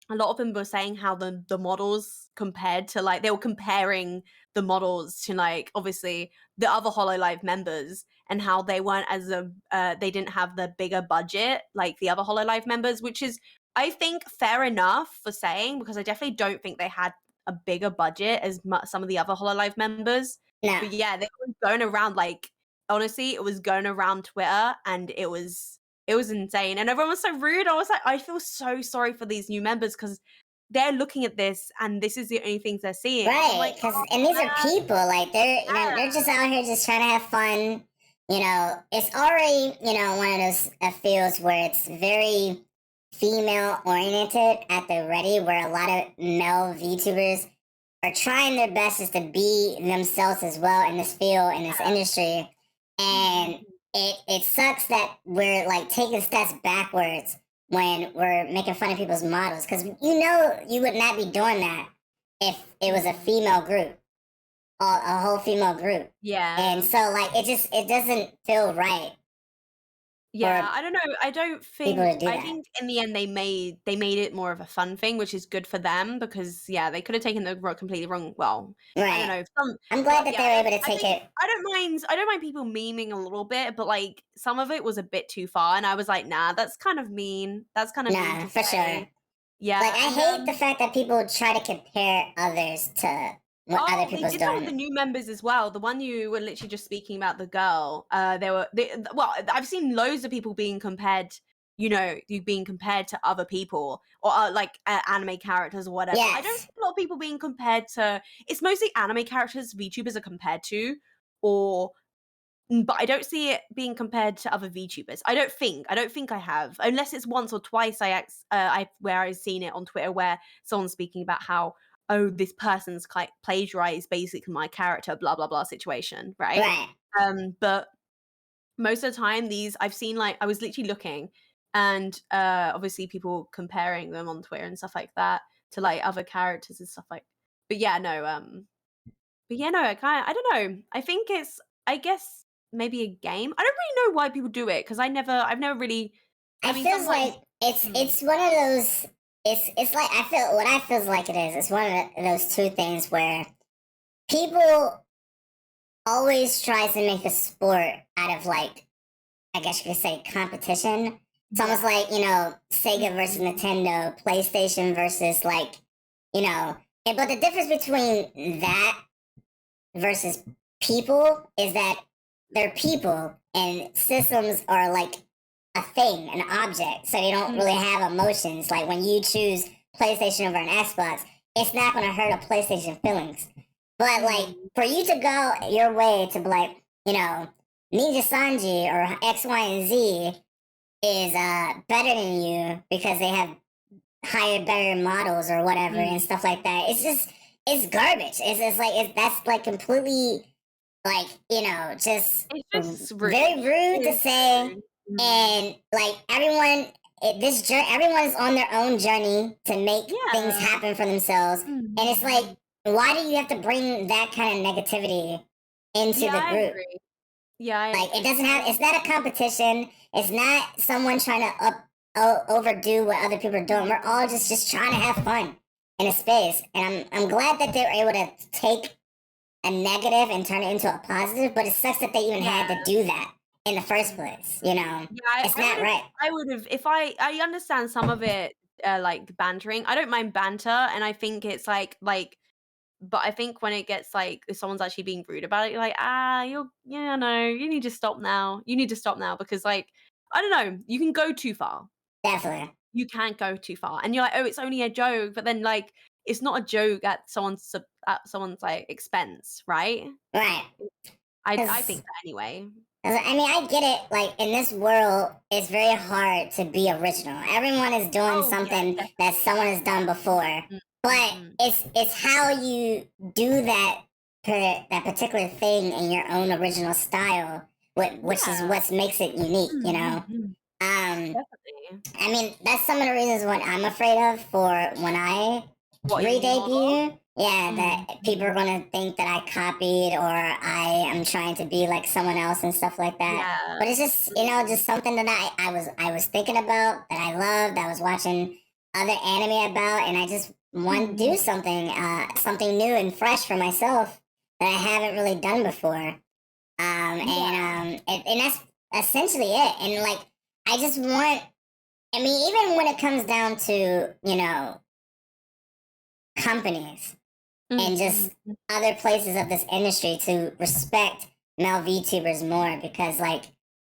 a lot of them were saying how the models compared to, like they were comparing the models to, like, obviously the other HoloLive members, and how they weren't they didn't have the bigger budget like the other HoloLive members, which is, I think, fair enough for saying, because I definitely don't think they had a bigger budget as some of the other HoloLive members. No, But yeah, they were going around, like, honestly, it was going around Twitter, and it was insane, and everyone was so rude. I was like, I feel so sorry for these new members because they're looking at this and this is the only things they're seeing. So I'm right? like, Because oh and these are man, people. Like they're yeah, just out here just trying to have fun. It's already one of those fields where it's very female oriented at the ready, where a lot of male VTubers are trying their best just to be themselves as well in this field, in this industry. And mhm. it sucks that we're like taking steps backwards when we're making fun of people's models, because you would not be doing that if it was a female group, a whole female group. And Yeah. so like it doesn't feel right Yeah, for I don't know. people to do I that. think in the end they made it more of a fun thing, which is good for them because yeah, they could have taken the completely wrong. Well, I don't Right. know some, I'm glad but that yeah, they were able to I take think it. I don't mind people memeing a little bit, but like some of it was a bit too far, and I was like, nah, that's kind of mean. That's kind of mean Nah, to for say. sure. Like Yeah, I and hate the fact that people try to compare others to what other oh, they people's did that with the doing. new members as well. The one you were literally just speaking about, the girl. Well, I've seen loads of people being compared. You being compared to other people or like anime characters or whatever. I don't Yes. see a lot of people being compared to. It's mostly anime characters VTubers are compared to, or but I don't see it being compared to other VTubers. I don't think. I don't think I have, unless it's once or twice. I where I've seen it on Twitter where someone's speaking about how, oh, this person's plagiarized basically my character, blah blah blah situation, right? Right. But most of the time, these I've seen, like, I was literally looking, and obviously people comparing them on Twitter and stuff like that to like other characters and stuff like. But yeah, no, I don't know. I think it's, I guess, maybe a game. I don't really know why people do it because I've never really. I I mean, feels sometimes. like it's Mm, it's one of those. It's like I feel what I feels like it is. It's one of those two things where people always tries to make a sport out of, like, I guess you could say, competition. It's almost yeah. like Sega versus Mhm. Nintendo, PlayStation versus, like, but the difference between that versus people is that they're people and systems are like a thing, an object. So they don't really Mm, have emotions. Like when you choose PlayStation over an Xbox, it's not going to hurt a PlayStation feelings. But like mm. for you to go your way to be like, Nijisanji or X, Y, and Z is better than you because they have higher, better models or whatever and Mm. stuff like that. It's garbage. It's like that's like completely like just It's just rude. very rude It to is very say. rude. Mm. And like everyone's on their own journey to make things Yeah. happen for themselves, and it's Mhm. like, why do you have to bring that kind of negativity into Yeah, the I group? agree. Yeah, I Like it agree. doesn't have. It's not a competition. It's not someone trying to overdo what other people are doing. We're all just trying to have fun in a space, and I'm glad that they were able to take a negative and turn it into a positive. But it sucks that they even Yeah. had to do that in the first place. Yeah, It's not right. I would've if I understand some of it, like bantering. I don't mind banter, and I think it's like but I think when it gets like if someone's actually being rude about it, you're like, "Ah, you know, you need to stop now. You need to stop now," because like I don't know, you can go too far. Definitely. You can't go too far, and you're like, "Oh, it's only a joke," but then, like, it's not a joke at someone's, like, expense, right? Right. I think Because that anyway. I mean, I get it. Like in this world, it's very hard to be original. Everyone is doing Oh, yeah, something that someone definitely. has done before, Mm, but mhm. it's how you do that particular thing in your own original style, which is Yeah. what makes it unique. Mm, You mm, know. mm. Um, Definitely. I mean, that's some of the reasons what I'm afraid of for when I What, your new model? re-debut. Yeah, Mm, that people are mhm. gonna think that I copied or I am trying to be like someone else and stuff like that. Yeah. But it's just Mm, just something that I was thinking about that I loved. I was watching other anime about, and I just want to mhm. do something new and fresh for myself that I haven't really done before. Yeah. And that's essentially it. And like I just want I mean, even when it comes down to, companies Mm, and mhm, just mm. other places of this industry to respect male VTubers more because like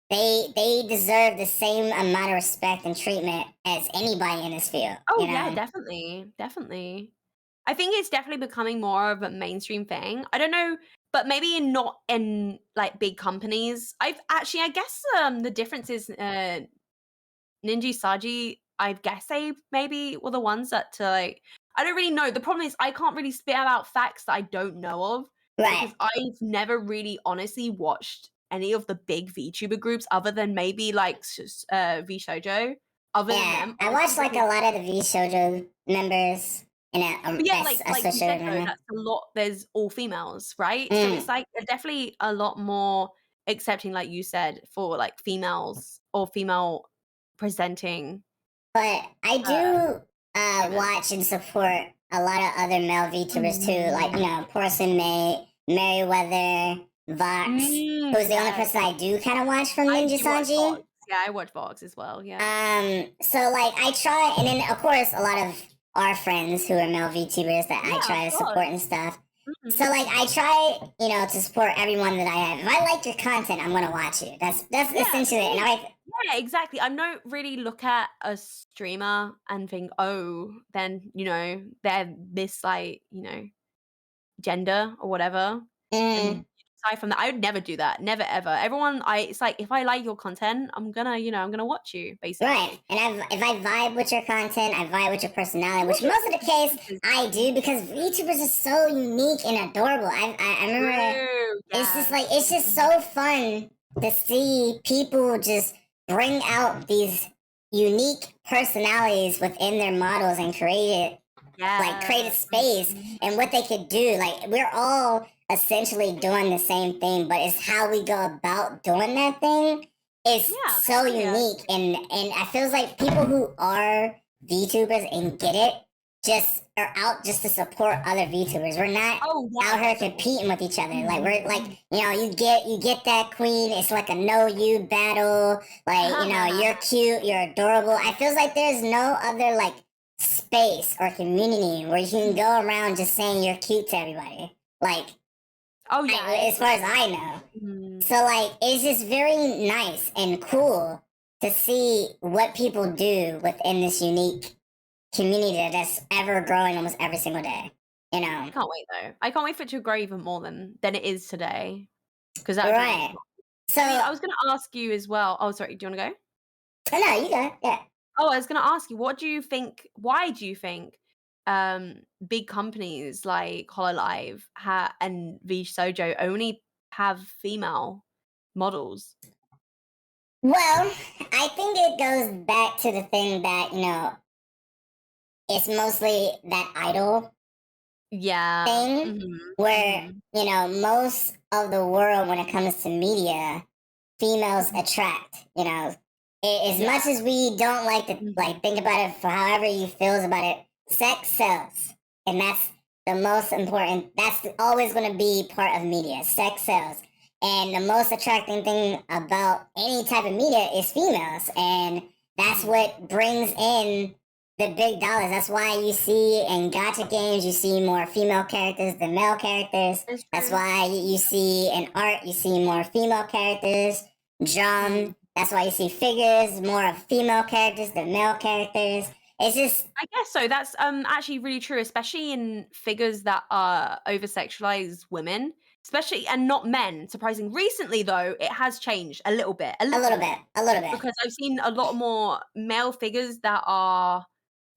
they deserve the same amount of respect and treatment as anybody in this field, Oh, you yeah, know? definitely, definitely. I think it's definitely becoming more of a mainstream thing. I don't know, but maybe not in, like, big companies. I guess, the difference is, Nijisanji, I guess they maybe were the ones that to, like I don't really know. The problem is I can't really spit out facts that I don't know of Right. because I've never really honestly watched any of the big VTuber groups other than maybe, like, VShojo. Other than Yeah. them, I honestly, watched like a because lot of the V Shoujo members in but yeah, that's like you said associated though, manner. that's a lot there's all females, right? So it's, Mm. like, they're definitely a lot more accepting, like you said, for, like, females or female presenting, But I uh, do streamers. watch and support a lot of other male VTubers too, like Mhm. Porson Mate, Meriwether, Vox, who's the only Yes. person I do kind of watch from I Ninja do watch Sanji. Vox. Yeah, I watch Vox as well, yeah. So like I try, and then of course a lot of our friends who are male VTubers that I Yeah, of try to course. support and stuff. So Mhm. like I try, to support everyone that I have. If I like your content, I'm gonna watch you. That's Yeah, essentially it. And same. I Yeah, exactly. I don't really look at a streamer and think, "Oh, then, they're this, like, gender or whatever," mm, and aside from that, I would never do that, never ever. It's like, if I like your content, I'm gonna watch you, right. basically. And if I vibe with your content, I vibe with your personality, which Also most of the case because I do because VTubers are so unique and adorable. I remember true, it's yes. just so fun to see people just bring out these unique personalities within their models and create a Yeah. space Mhm. and what they could do. Like we're all essentially doing the same thing, but it's how we go about doing that thing is Yeah, so I agree. unique. And I feels like people who are VTubers and get it just are out just to support other VTubers. We're not Oh, yeah, out here definitely. competing with each other. Like Mhm, we're like, mhm. you get that queen. It's like a no you battle. Like, you're cute, you're adorable. I feels like there's no other like space or community where you can go around just saying you're cute to everybody. Like, Oh, yeah, I as far as agree. I know. Mhm. So, like, it's just very nice and cool to see what people do within this unique community that's ever growing almost every single day. You know? I can't wait, though. I can't wait for it to grow even more than it is today, because that would be really Right. cool. So, I mean, I was gonna ask you as well oh, sorry, do you wanna go? oh, no, you go. Yeah. Oh, I was gonna ask you, why do you think, big companies like Hololive and VShojo only have female models? Well, I think it goes back to the thing that, it's mostly that idol Yeah. thing Mhm. where, Mhm. most of the world, when it comes to media, females Mhm. attract, as Yeah. much as we don't like to Mhm. like think about it for however you feels about it, sex sells. And that's the most important, always going to be part of media. Sex sells. And the most attracting thing about any type of media is females. And that's Mhm. what brings in the big dollars. That's why you see in gotcha games, you see more female characters than male characters. It's That's true. why you see in art, you see more female characters. Mhm. Drum, That's why you see figures more of female characters than male characters. It's just I guess so. That's actually really true, especially in figures that are over sexualized women, especially and not men. Surprising. Recently, though, it has changed a little bit, a little bit. because I've seen a lot more male figures that are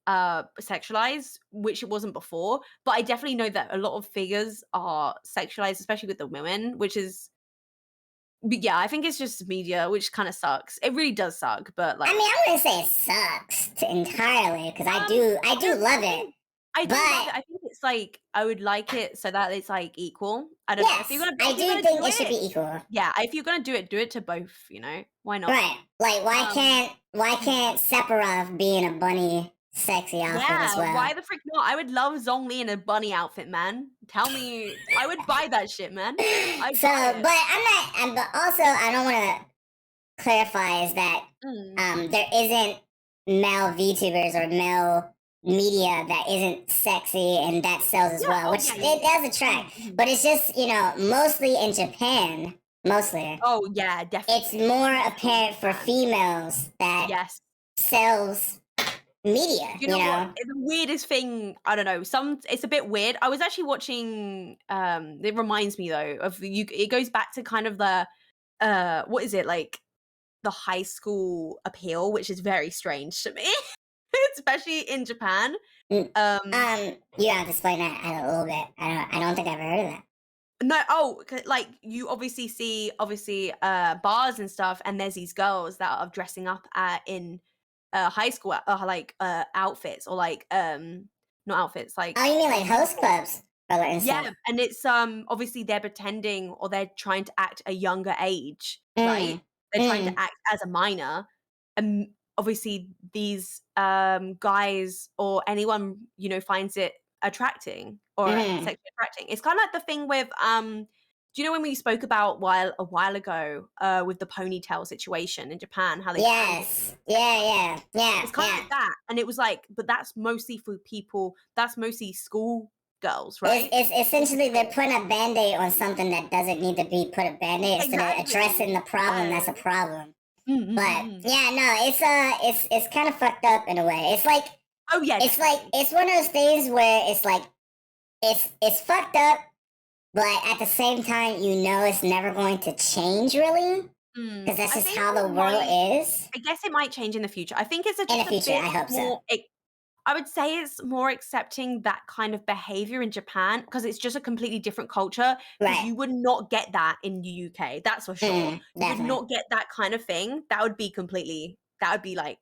sexualized, which it wasn't before. But I definitely know that a lot of figures are sexualized, especially with the women, which is. But yeah, I think it's just media, which kind of sucks. It really does suck, but I like, mean, I wouldn't say it sucks entirely because I do love it. I do love But it. I think it's like I would like it so that it's like equal. I don't know if you're yes, gonna I if you're do gonna think do it should it. be equal. Yeah, if you're gonna do it to both. Why not? Right. Like Um, why can't Sephiroth be in a bunny sexy outfit as yeah. well? Why the frick not? I would love Zhongli in a bunny outfit, man. Tell me, I would buy that shit, man. I'd So, buy it. but but also I don't want to clarify is that Mm. there isn't male VTubers or male media that isn't sexy and that sells as Yeah. well, Oh which yeah. it does attract. Mhm. But it's just, mostly in Japan, mostly. Oh yeah, It's definitely. more Definitely apparent for Japan. females that Yes. sells media, You know what? The weirdest thing, I don't know, it's a bit weird. I was actually watching it reminds me though of you it goes back to kind of the what is it, like the high school appeal, which is very strange to me, especially in Japan. Mm, Um you have to explain that a little bit. I don't think I've ever heard of that. no, like you obviously see bars and stuff, and there's these girls that are dressing up in high school like outfits or like not outfits Oh, like you mean like host clubs and yeah, stuff? and it's obviously they're pretending or they're trying to act a younger age, right? Mm, They're trying to mm, act as a minor, and obviously these guys or anyone finds it attracting or mm. sexually attracting. It's kind of like the thing with do you know when we spoke about a while ago with the ponytail situation in Japan, how they banned it, Yes. Yeah, yeah, yeah, it's kind of yeah. like that, and it was like, but that's mostly for people. That's mostly school girls, It's, right? it's essentially they're putting a band-aid on something that doesn't need to be put a band-aid instead of addressing Exactly. the problem Yeah. that's a problem. Mm, mm, But mm, mm. yeah, no, it's kind of fucked up in a way. Oh yeah, definitely. It's one of those things where it's like it's fucked up, but at the same time it's never going to change really because that's I just think how the it world might. is I guess it might change in the future. I think it's in the just a future. bit I hope so. more. I would say it's more accepting that kind of behavior in Japan because it's just a completely different culture. Because Right. you would not get that in the UK, that's for sure. You would Definitely. not get that kind of thing. That would be completely. That would be like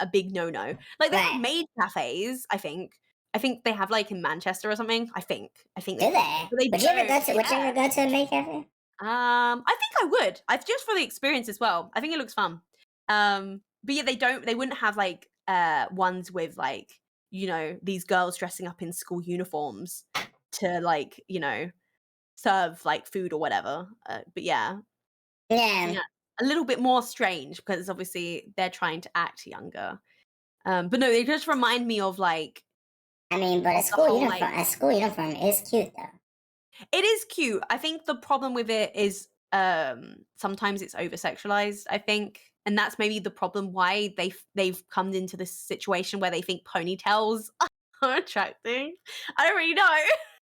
a big no-no. Like they have Right. maid cafes. I think. I think they have like in Manchester or something. I think. I think they Do do, they? but they Would you ever don't. go to Would you Yeah. ever go to a maid cafe? I think I would. I just for the experience as well. I think it looks fun. But yeah, they wouldn't have like ones with like, these girls dressing up in school uniforms to like, serve like food or whatever. But yeah. Yeah. Yeah. A little bit more strange because obviously they're trying to act younger. But no, they just remind me of like I mean, but of the whole like a school uniform is cute though. it is cute. I think the problem with it is sometimes it's over sexualized, I think. And that's maybe the problem why they've come into this situation where they think ponytails are attracting. I don't really know.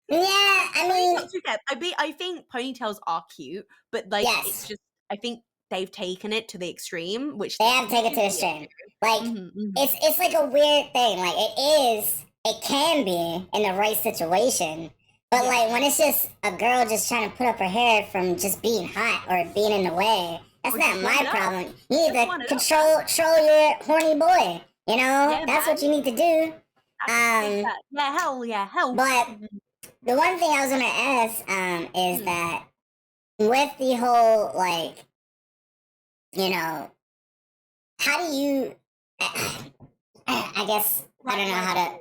Yeah, I mean, Ponytails you get. I think ponytails are cute, but like it's yes, just I think they've taken it to the extreme, which they they have to take it to the shouldn't be able extreme. to. Like, it's like a weird thing. Like, it can be in the right situation. But like when it's just a girl just trying to put up her hair from just being hot or being in the way, that's Or not just my wind it up. problem. You need Just wind to it up, control your horny boy. Yeah, That's what man. you need to do. Yeah, hell yeah, hell. But the one thing I was gonna ask, is Mhm. that with the whole like, you know, how do you? I guess I don't know how to.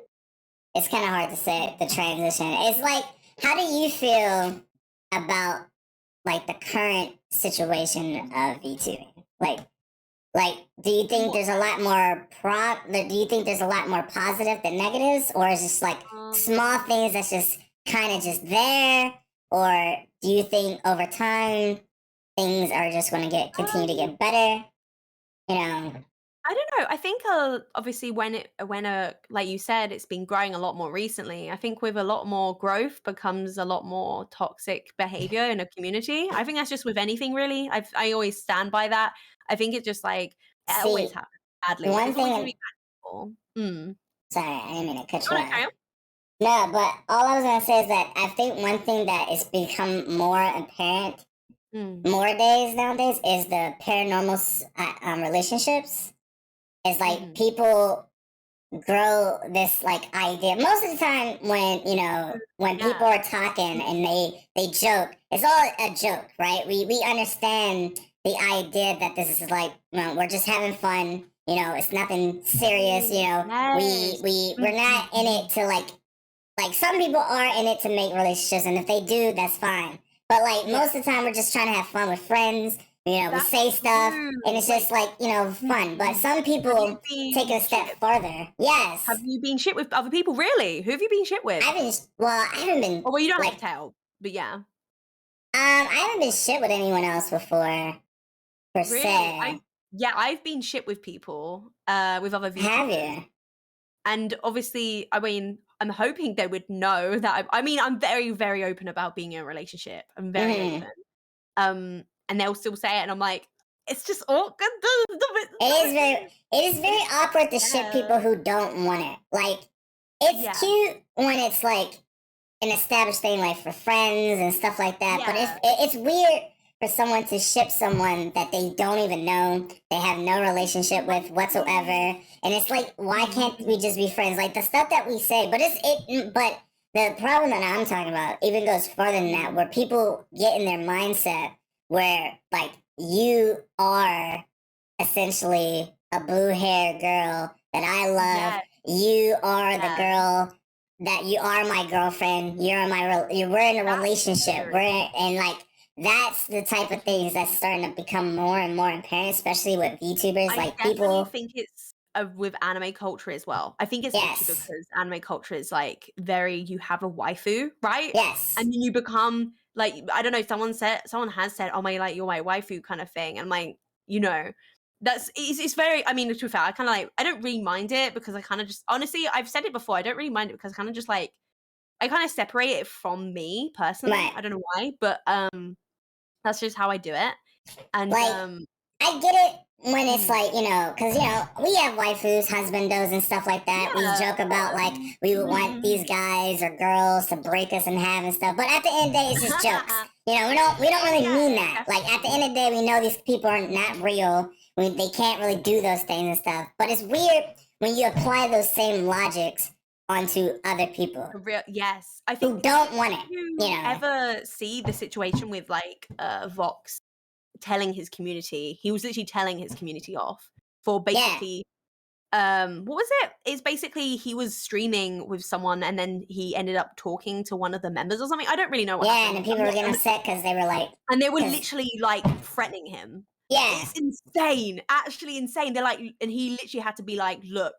It's kind of hard to say the transition. It's like, how do you feel about like the current situation of VTubing? Like, do you think there's a lot more Do you think there's a lot more positive than negatives, or is it just like small Um, things that's just kind of just there, or do you think over time things are just going to continue to um, get better? You know, I don't know. I think obviously when like you said, it's been growing a lot more recently. I think with a lot more growth becomes a lot more toxic behavior in a community. I think that's just with anything really. I always stand by that. I think it's just like it always see, happens badly. one There's always gonna thing. be bad people. Mm. Sorry, I didn't mean to cut Oh you no, off. carry on. No, but all I was gonna say is that I think one thing that has become more apparent Mm. more days nowadays is the paranormal relationships. It's like Mhm. people grow this like idea most of the time when when people Yeah. are talking and they joke, it's all a joke, right? We understand the idea that this is like, we're just having fun, it's nothing serious, Yes. we're Mhm, not in it mhm. to like some people are in it to make relationships, and if they do, that's fine. But like Yeah. most of the time, we're just trying to have fun with friends. We That's say stuff, true. and it's Wait. just like Mhm, fun. But mhm. some Have you people take it been a step shit? farther. Have Yes, you been shit with other people? Really? Who have you been shit with? I've been. Well, I haven't been Oh, well, you don't have like to tell, but yeah. I haven't been shit with anyone else before per Really? se. I've been shit with people, with other Have VTubers, you? and obviously, I mean, I'm hoping they would know that I mean, I'm very, very open about being in a relationship. I'm very Hmm. open. And they'll still say it, and I'm like, "It's just awkward. Stop it, It stop is it, very. It is But very it's awkward to ship yeah. people who don't want it. Like it's Yeah. cute when it's like an established thing, like for friends and stuff like that. But Yeah. it's weird for someone to ship someone that they don't even know, they have no relationship with whatsoever, Exactly. and it's like, why Mhm, can't we mhm. just be friends? Like the stuff that we say, but but the problem that I'm talking about even goes farther than that, Mm. where people get in their mindset where like you are essentially a blue haired girl that I love. Yeah, You are the yeah. girl that you are my girlfriend. We're in a That's relationship. scary. And like that's the type of things that's starting to become more and more apparent, especially with VTubers. I Like definitely people, think it's, with anime culture as well. I think it's literally yes, because anime culture is, like, very you have a waifu, right? yes, And then you become, like, I don't know, someone has said, "Oh my, like, you're my waifu," kind of thing, and, like, you know, it's very, I mean, to be fair, I kinda, like, I don't really mind it because I kinda just honestly, I've said it before, I don't really mind it because I kinda just, like, I kinda separate it from me personally. right. I don't know why, but, that's just how I do it, and, Like I get it when it's mm, like, because, we have waifus, husbandos, and stuff like that. We yeah, joke of about, course. like, we would Mhm, want these mhm. guys or girls to break us in half and stuff. But at the end of the day, it's just jokes. We don't really mean Yeah, that. Like, at the end definitely. of the day, we know these people are not real. They can't really do those things and stuff. But it's weird when you apply those same logics onto other people For real, yes. I who think, don't want did it, you you know? ever see the situation with, like, Vox telling his community, he was literally telling his community off for Yeah. basically, what was it? It's basically he was streaming with someone and then he ended up talking to one of the members or something. I don't really know what Yeah, and then happened. people were getting upset because they were like, And they were because, literally, like, threatening him. yeah. It's insane, actually insane. They're like, and he literally had to be like, "Look,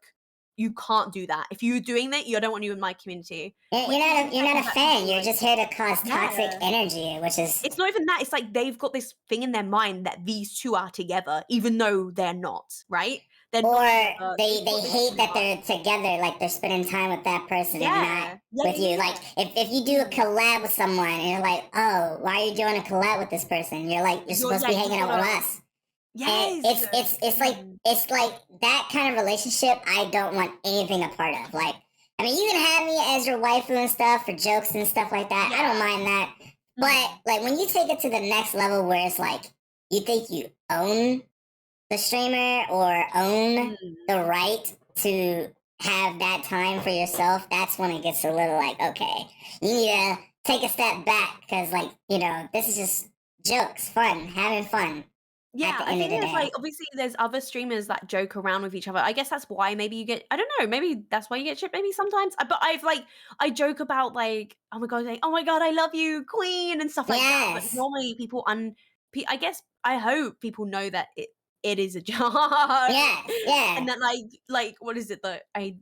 you can't do that. If you're doing that, I don't want you in my community," You're which is not you're not insane a that fan. people, You're like, just here to cause toxic yeah. energy, which is It's not even that, it's like they've got this thing in their mind that these 2 are together, even though they're not, right? They're or not together. They've they got this hate that facade. they're together, like they're spending time with that person and not Yeah. Yeah, with yeah, you. yeah, Like yeah. if you do a Mm. collab with someone and you're like, oh, why are you doing a collab with this person? You're like, you're supposed to be You hanging out with gotta, us. And yes. it's like Mm. it's like that kind of relationship I don't want anything a part of. Like, I mean, you can have me as your waifu and stuff for jokes and stuff like that. I don't Yeah. mind that. But Mhm. like when you take it to the next level where it's like you think you own the streamer or own the Mm. right to have that time for yourself, that's when it gets a little like, okay, you need to take a step back because like, this is just jokes, fun, having fun at Yeah, the I end of think the there's, like, day. obviously there's other streamers that joke around with each other. I guess that's why maybe you get, I don't know, maybe that's why you get shipped maybe sometimes. But I joke about, like, oh my god, like, "Oh my god, I love you, queen," and stuff like that. But Yes. normally people I guess I hope people know that it is a joke. Yes. Yeah. And that, what is it that I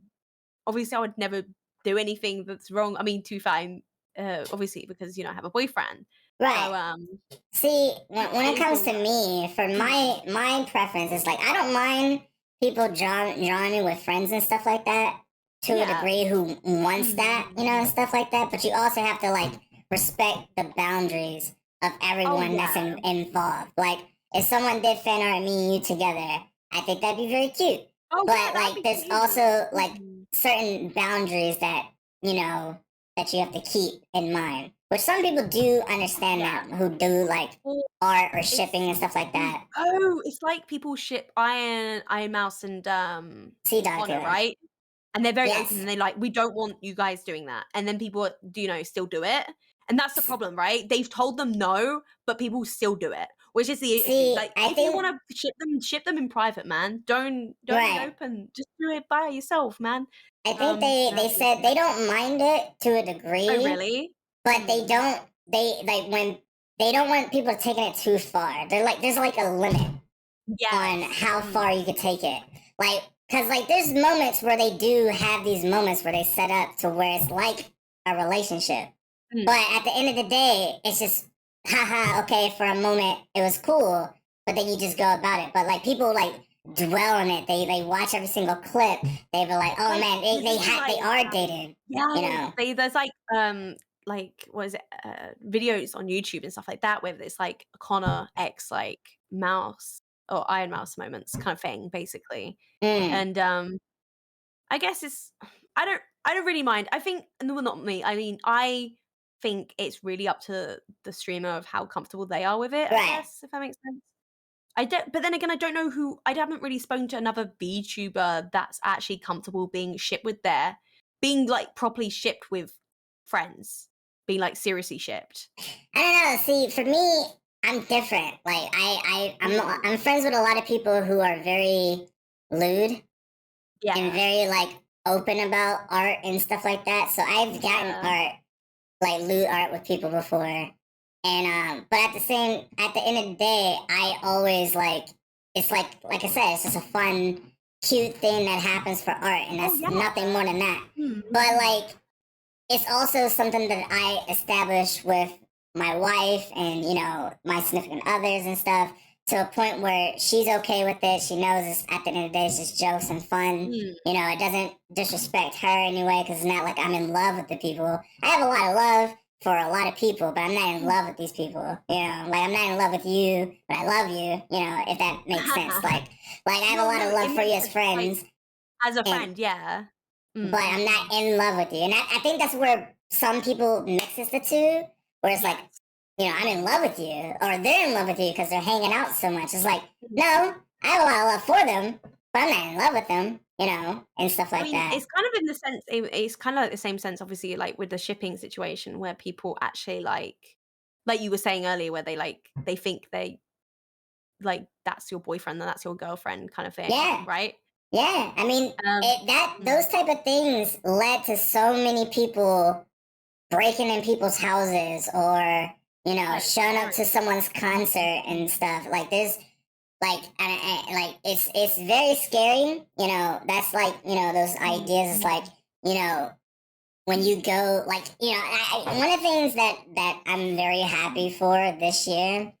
obviously I would never do anything that's wrong. I mean, too fine. obviously because I have a boyfriend. So Right. See, when it it is comes all to me, for mm, my preference is like I don't mind people drawing me with friends and stuff like that to a yeah. degree who wants that, and Mm. stuff like that. But you also have to like respect the boundaries of Oh everyone that's yeah. involved. Like if someone did fan art me and you together, I think that'd be very cute. Oh yeah, But that'd like be there's cute. also like Mm. certain boundaries that you know that you have to keep in mind. Which some people do understand Yeah. that who do like Or art or shipping it's and stuff like that. it's like people ship Iron Mouse and Sea Dog Connor, Killer. right? And they're very open Yes. and they're like, "We don't want you guys doing that." And then people, still do it. And that's the problem, right? They've told them no, but people still do it, which is the issue. See, Like, I if you think wanna ship them in private, man. Don't be right. open. Just do it by yourself, man. I think they That's the said issue. they don't mind it to a Oh, degree, really? but they Mm. don't they like when they don't want people taking it too far. They're like there's like a limit on Yes. how far you could take it. Like cuz like there's moments where they do have these moments where they set up to where it's like a relationship. But Mm. at the end of the day, it's just haha, okay, for a moment it was cool, but then you just go about it. But like people like dwell on it. They watch every single clip. They be like, "Oh Like, man, there's even, they like are dating." You yes, know. there's, like, what is it, videos on YouTube and stuff like that where it's, like, Connor X, like, Mouse or Iron Mouse moments kind of thing, basically. Mm, And, I guess it's I don't really mind. I think no, well, not me. I mean, I think it's really up to the streamer of how comfortable they are with it, I right. guess, if that makes sense. I don't but then again, I don't know who I haven't really spoken to another VTuber that's actually comfortable being shipped with being, like, properly shipped with friends, being, like, seriously shipped. I don't know. See, for me, I'm different. Like Mm. I'm friends with a lot of people who are very lewd and Yeah. very like open about art and stuff like that. So I've gotten Yeah. art like loot art with people before. And but at the end of the day, I always like it's like I said, it's just a fun, cute thing that happens for art and Oh, that's nothing yeah. more than that. Mm, But mhm. like it's also something that I established with my wife and my significant others and stuff to a point where she's okay with it. She knows it's at the end of the day it's just jokes and fun. Mm. It doesn't disrespect her anyway because it's not like I'm in love with the people. I have a lot of love for a lot of people, but I'm not in love with these people. Like I'm not in love with you, but I love you. If that makes sense. Like I have a No, lot no, of it love for you makes as sense, like, friends, as a and friend, yeah. but Mm. I'm not in love with you. And I think that's where some people mixes the two, where it's like, Yes. I'm in love with you, or they're in love with you because they're hanging out so much. It's like, Mm. no, I have a lot of love for them, but I'm not in love with them, and stuff I like mean, that. it's kind of in the sense it's kinda like the same sense, obviously, like, with the shipping situation where people actually, like you were saying earlier, where they think that's your boyfriend and that's your girlfriend kind of thing, Yeah, right? yeah. I mean, Mm. those type of things led to so many people breaking in people's houses or Yeah, it's showing up to scary. someone's concert and stuff. Like there's like it's very scary. That's like those ideas is Mhm. like you know when you go like one of the things that I'm very happy for this year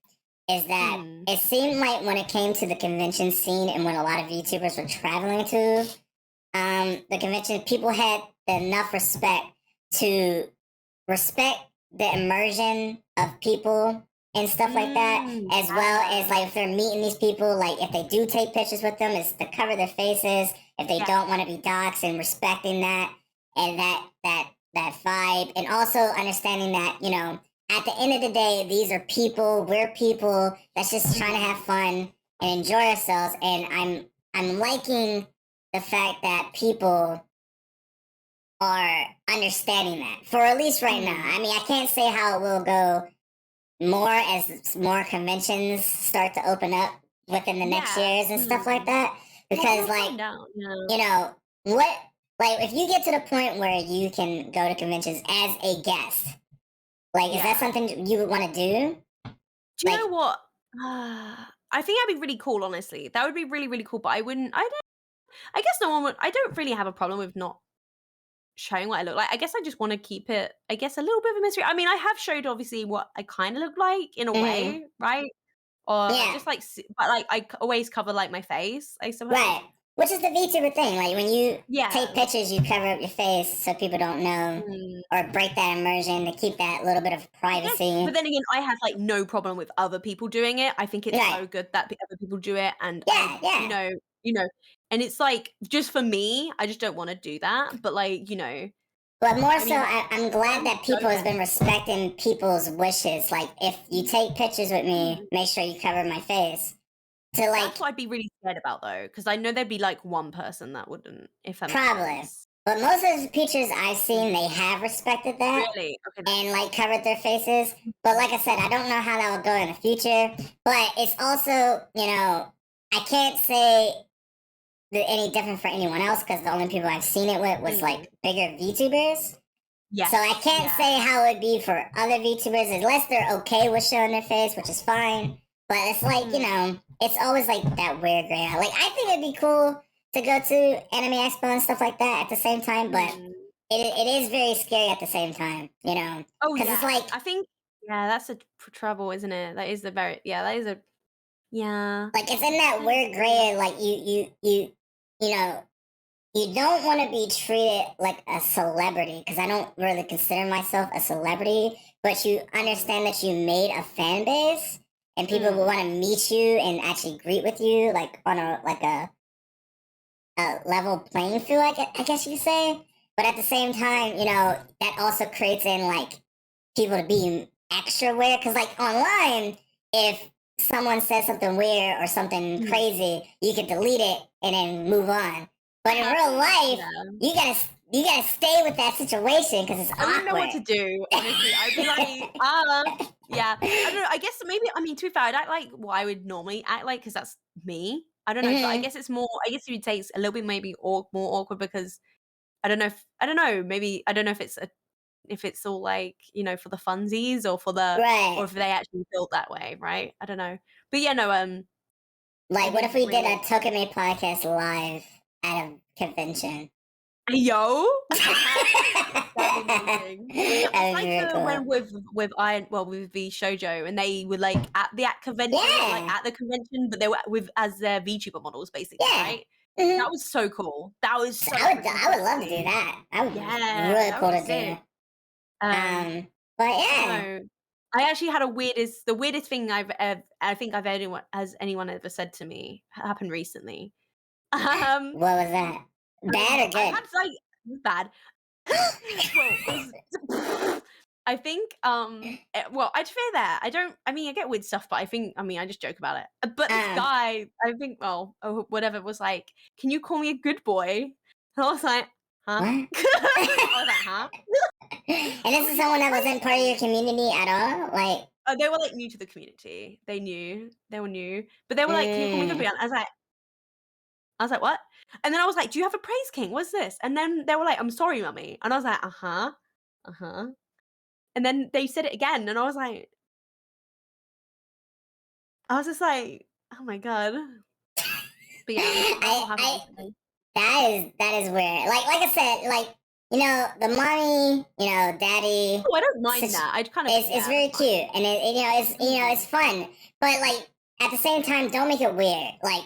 is that Mm. it seemed like when it came to the convention scene and when a lot of YouTubers were traveling to the convention, people had enough respect to respect the immersion of people and stuff like that, Mm, as well as yeah. like if they're meeting these people, like if they do take pictures with them, it's to cover their faces. If they Yeah. don't want to be doxxed and respecting that and that vibe, and also understanding that at the end of the day, these are people. We're people that's just trying to have Mhm. fun and enjoy ourselves. And I'm liking the fact that people are understanding that for at least right now. Mm. I mean, I can't say how it will go more as more conventions start to open up within the next Yeah. years and stuff like Mm. that. Well, Because, we'll like, find out, yeah. you know, what, like, if you get to the point where you can go to conventions as a guest, like, is that Yeah. something you would want to do? Do you Like, know what? I think that'd be really cool, honestly. That would be really, really cool, but I guess no one would I don't really have a problem with not showing what I look like. I guess I just want to keep it, I guess, a little bit of a mystery. I mean, I have showed obviously what I kind of look like in a Mm-hmm. way, right? Or Yeah. just like, but like always cover like my face, I suppose. Right. Which is the VTuber thing. Like when you Yeah. take pictures, you cover up your face so people don't know, Mm. or break that immersion to keep that little bit of I guess, privacy. but then again, I have like no problem with other people doing it. I think it's Right. so good that other people do it, and Yeah. Yeah. you know, and it's like just for me, I just don't want to do that. But like, But more I so, mean, I'm glad that people has been respecting people's wishes. Like, if you take pictures with me, make sure you cover my face. To like, that's what I'd be really scared about though, because I know there'd be like one person that wouldn't, if that makes probably. sense. But most of the pictures I've seen, they have respected that Really? Okay. and like covered their faces. But like I said, I don't know how that will go in the future. But it's also, I can't say any different for anyone else because the only people I've seen it with was like bigger VTubers. Yes. So I can't say how it'd be for other VTubers unless they're okay with showing their face, which is fine. But it's like, it's always like that weird gray area. Like, I think it'd be cool to go to Anime Expo and stuff like that at the same time, but it is very scary at the same time, Oh because yeah. it's like, I think that's a trouble, isn't it? That is the very that is a like it's in that weird gray area. Like you don't want to be treated like a celebrity because I don't really consider myself a celebrity, but you understand that you made a fan base and people will want to meet you and actually greet with you like on a level playing field, I guess you could say. But at the same time, that also creates in like people to be extra weird because like online, if someone says something weird or something crazy, you can delete it and then move on. But in real life, you gotta stay with that situation because it's awkward. I wouldn't know what to do, honestly. I'd be like, yeah. I don't know. I guess maybe, I mean, to be fair, I'd act like what I would normally act like because that's me. I don't know. But I guess it's more, I guess you would say it's a little bit maybe more awkward because I don't know, maybe, I don't know if it's all like, for the funsies or or if they actually built that way, right? I don't know. But yeah, no, like what if we did a Tokumei podcast live at a convention? Yo, That'd be amazing. It's like the when with the shoujo, and they were like at the convention, like at the convention, but they were as their VTuber models, basically, right? That was so cool. That was so. I would love to do that. I would really cool to do. But yeah. No, I actually had the weirdest thing I think anyone ever said to me happened recently. What was that? Bad or good? I had like bad. Well, I think well, I'd fear that. I mean, I get weird stuff, but I just joke about it. But this guy, I think, whatever, was like, "Can you call me a good boy?" And I was like, "Huh?" What? I was like, "Huh?" And this is someone that wasn't part of your community at all? Like, they were like new to the community. They were new, but they were like, "Can you call me a good boy?" And I was like, "What?" And then I was like, "Do you have a praise king? What's this?" And then they were like, "I'm sorry, mummy." And I was like, "Uh-huh. Uh-huh." And then they said it again, and I was just like, "Oh my god." But yeah, that is weird. Like I said, like, the mommy, daddy. Oh, I don't mind that. I'd kind of it's very cute, and it's fun. But like at the same time, don't make it weird. Like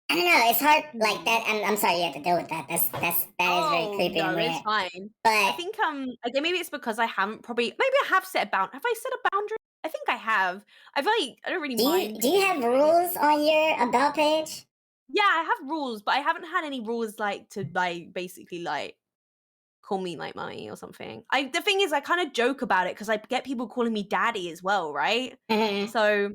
I don't know. It's hard like that. I'm sorry you have to deal with that. That is very creepy and weird. It's fine. But I think again, maybe it's because I haven't maybe I have set a boundary. Have I set a boundary? I think I have. I don't really mind. Do you have rules on your about page? Yeah, I have rules, but I haven't had any rules like to like basically like call me like mommy or something. The thing is, I kind of joke about it because I get people calling me daddy as well, right? So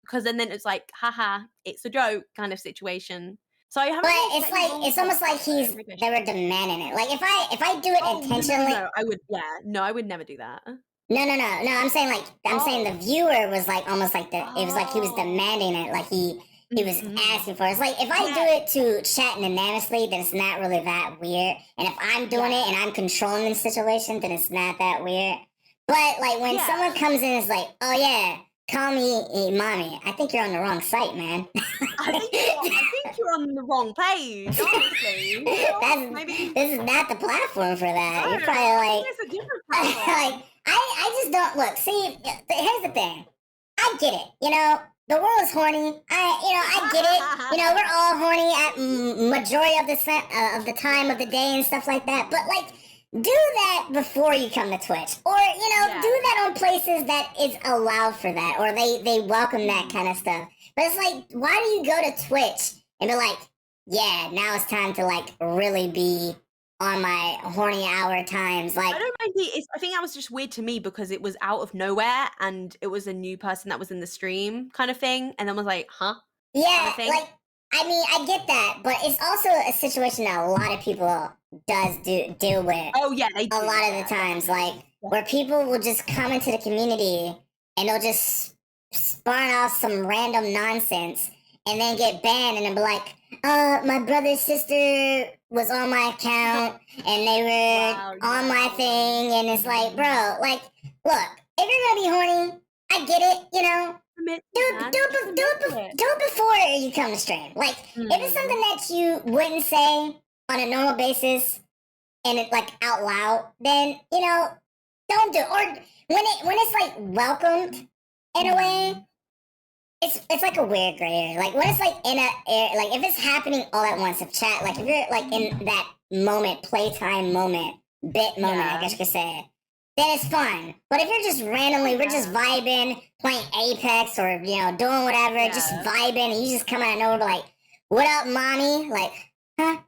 because then it's like, haha, it's a joke kind of situation. So I haven't. But really it's like it's almost like they were demanding it. Like if I do it intentionally, no, I would. Yeah, no, I would never do that. No. I'm saying the viewer was like almost like it was like he was demanding it. Like he was asking for it. It's like if I do it to chat anonymously, then it's not really that weird. And if I'm doing it and I'm controlling the situation, then it's not that weird. But like when someone comes in, it's like, oh yeah, call me mommy. I think you're on the wrong site, man. I think you're on the wrong page, honestly. You know? That's Maybe this is not the platform for no, that. You're I probably think like it's a different like platform. I just don't look. See, here's the thing. I get it. You know, the world is horny. I get it. You know, we're all horny at majority of of the time of the day and stuff like that. But like, do that before you come to Twitch, or Yeah. do that on places that is allowed for that, or they welcome that kind of stuff. But it's like, why do you go to Twitch and be like, yeah, now it's time to like really be on my horny hour times, like. I don't mind I think that was just weird to me because it was out of nowhere and it was a new person that was in the stream kind of thing, and then was like, huh? Kind Yeah, of thing. like I mean, I get that, but it's also a situation that a lot of people deal with Oh yeah, they a do. lot of Yeah, the times, definitely. like where people will just come into the community and they'll just spawn off some random nonsense and then get banned and then be like, my brother's sister was on my account and they were Wow, on my yeah. thing, and it's like, bro, like, look, if you're gonna be horny, I get it, you know. Commit, man. Do Just admit to it. it before you come to stream. Like, if it's something that you wouldn't say on a normal basis and it like out loud, then don't do it. Or when it's like welcomed in a way, it's like a weird gray area. Like when it's like like if it's happening all at once, if chat, like if you're like in that moment, playtime moment, bit moment, I Yeah. guess you could say, then it's fun. But if you're just randomly, we're just vibing, playing Apex or doing whatever, just Yeah. vibing, and you just come out of nowhere like, "What up, mommy?" Like, huh?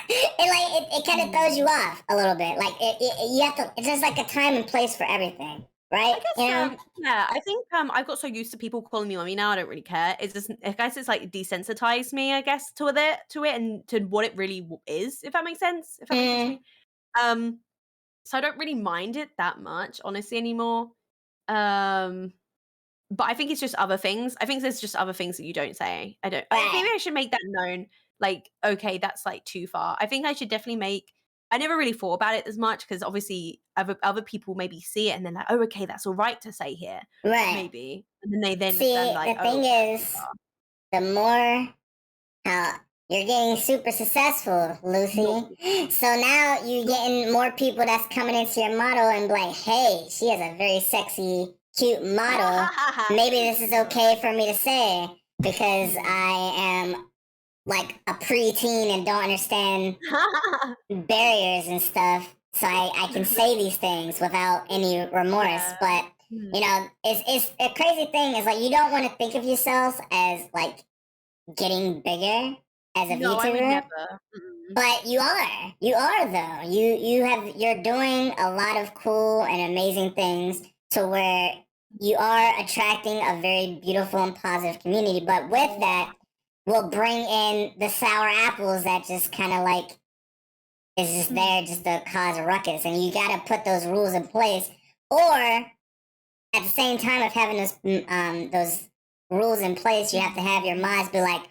It kind of throws you off a little bit. Like you have to. It's just like a time and place for everything, right? I guess, yeah, I think, I've got so used to people calling me mommy now, I don't really care. It's just I guess it's, like, desensitized me, I guess, to it and to what it really is, if that makes sense? If that makes sense to Mm, me? Um, so I don't really mind it that much, honestly, anymore. Um, but I think it's just other things. I think there's just other things that you don't say. Maybe right. I should make that known, like, okay, that's, like, too far. I think I should definitely make I never really thought about it as much because obviously other people maybe see it and they're like, "Oh, okay, that's alright to say here." Right. Maybe. And then they understand See, like, the "Oh, thing that's too is, far." the more you're getting super successful, No. Lucy. So now you're getting more people that's coming into your model and be like, hey, she has a very sexy, cute model. Maybe this is okay for me to say because I am like a preteen and don't understand barriers and stuff. So I can say these things without any remorse. Yeah. But Mhm. it's a crazy thing is like you don't want to think of yourself as like getting bigger as a No, I would VTuber, never. Mm-mm. but you are though. You're doing a lot of cool and amazing things to where you are attracting a very beautiful and positive community. But with that, will bring in the sour apples that just kind of like is just there just to cause a ruckus, and you got to put those rules in place, or at the same time of having those rules in place, you have to have your mods be like,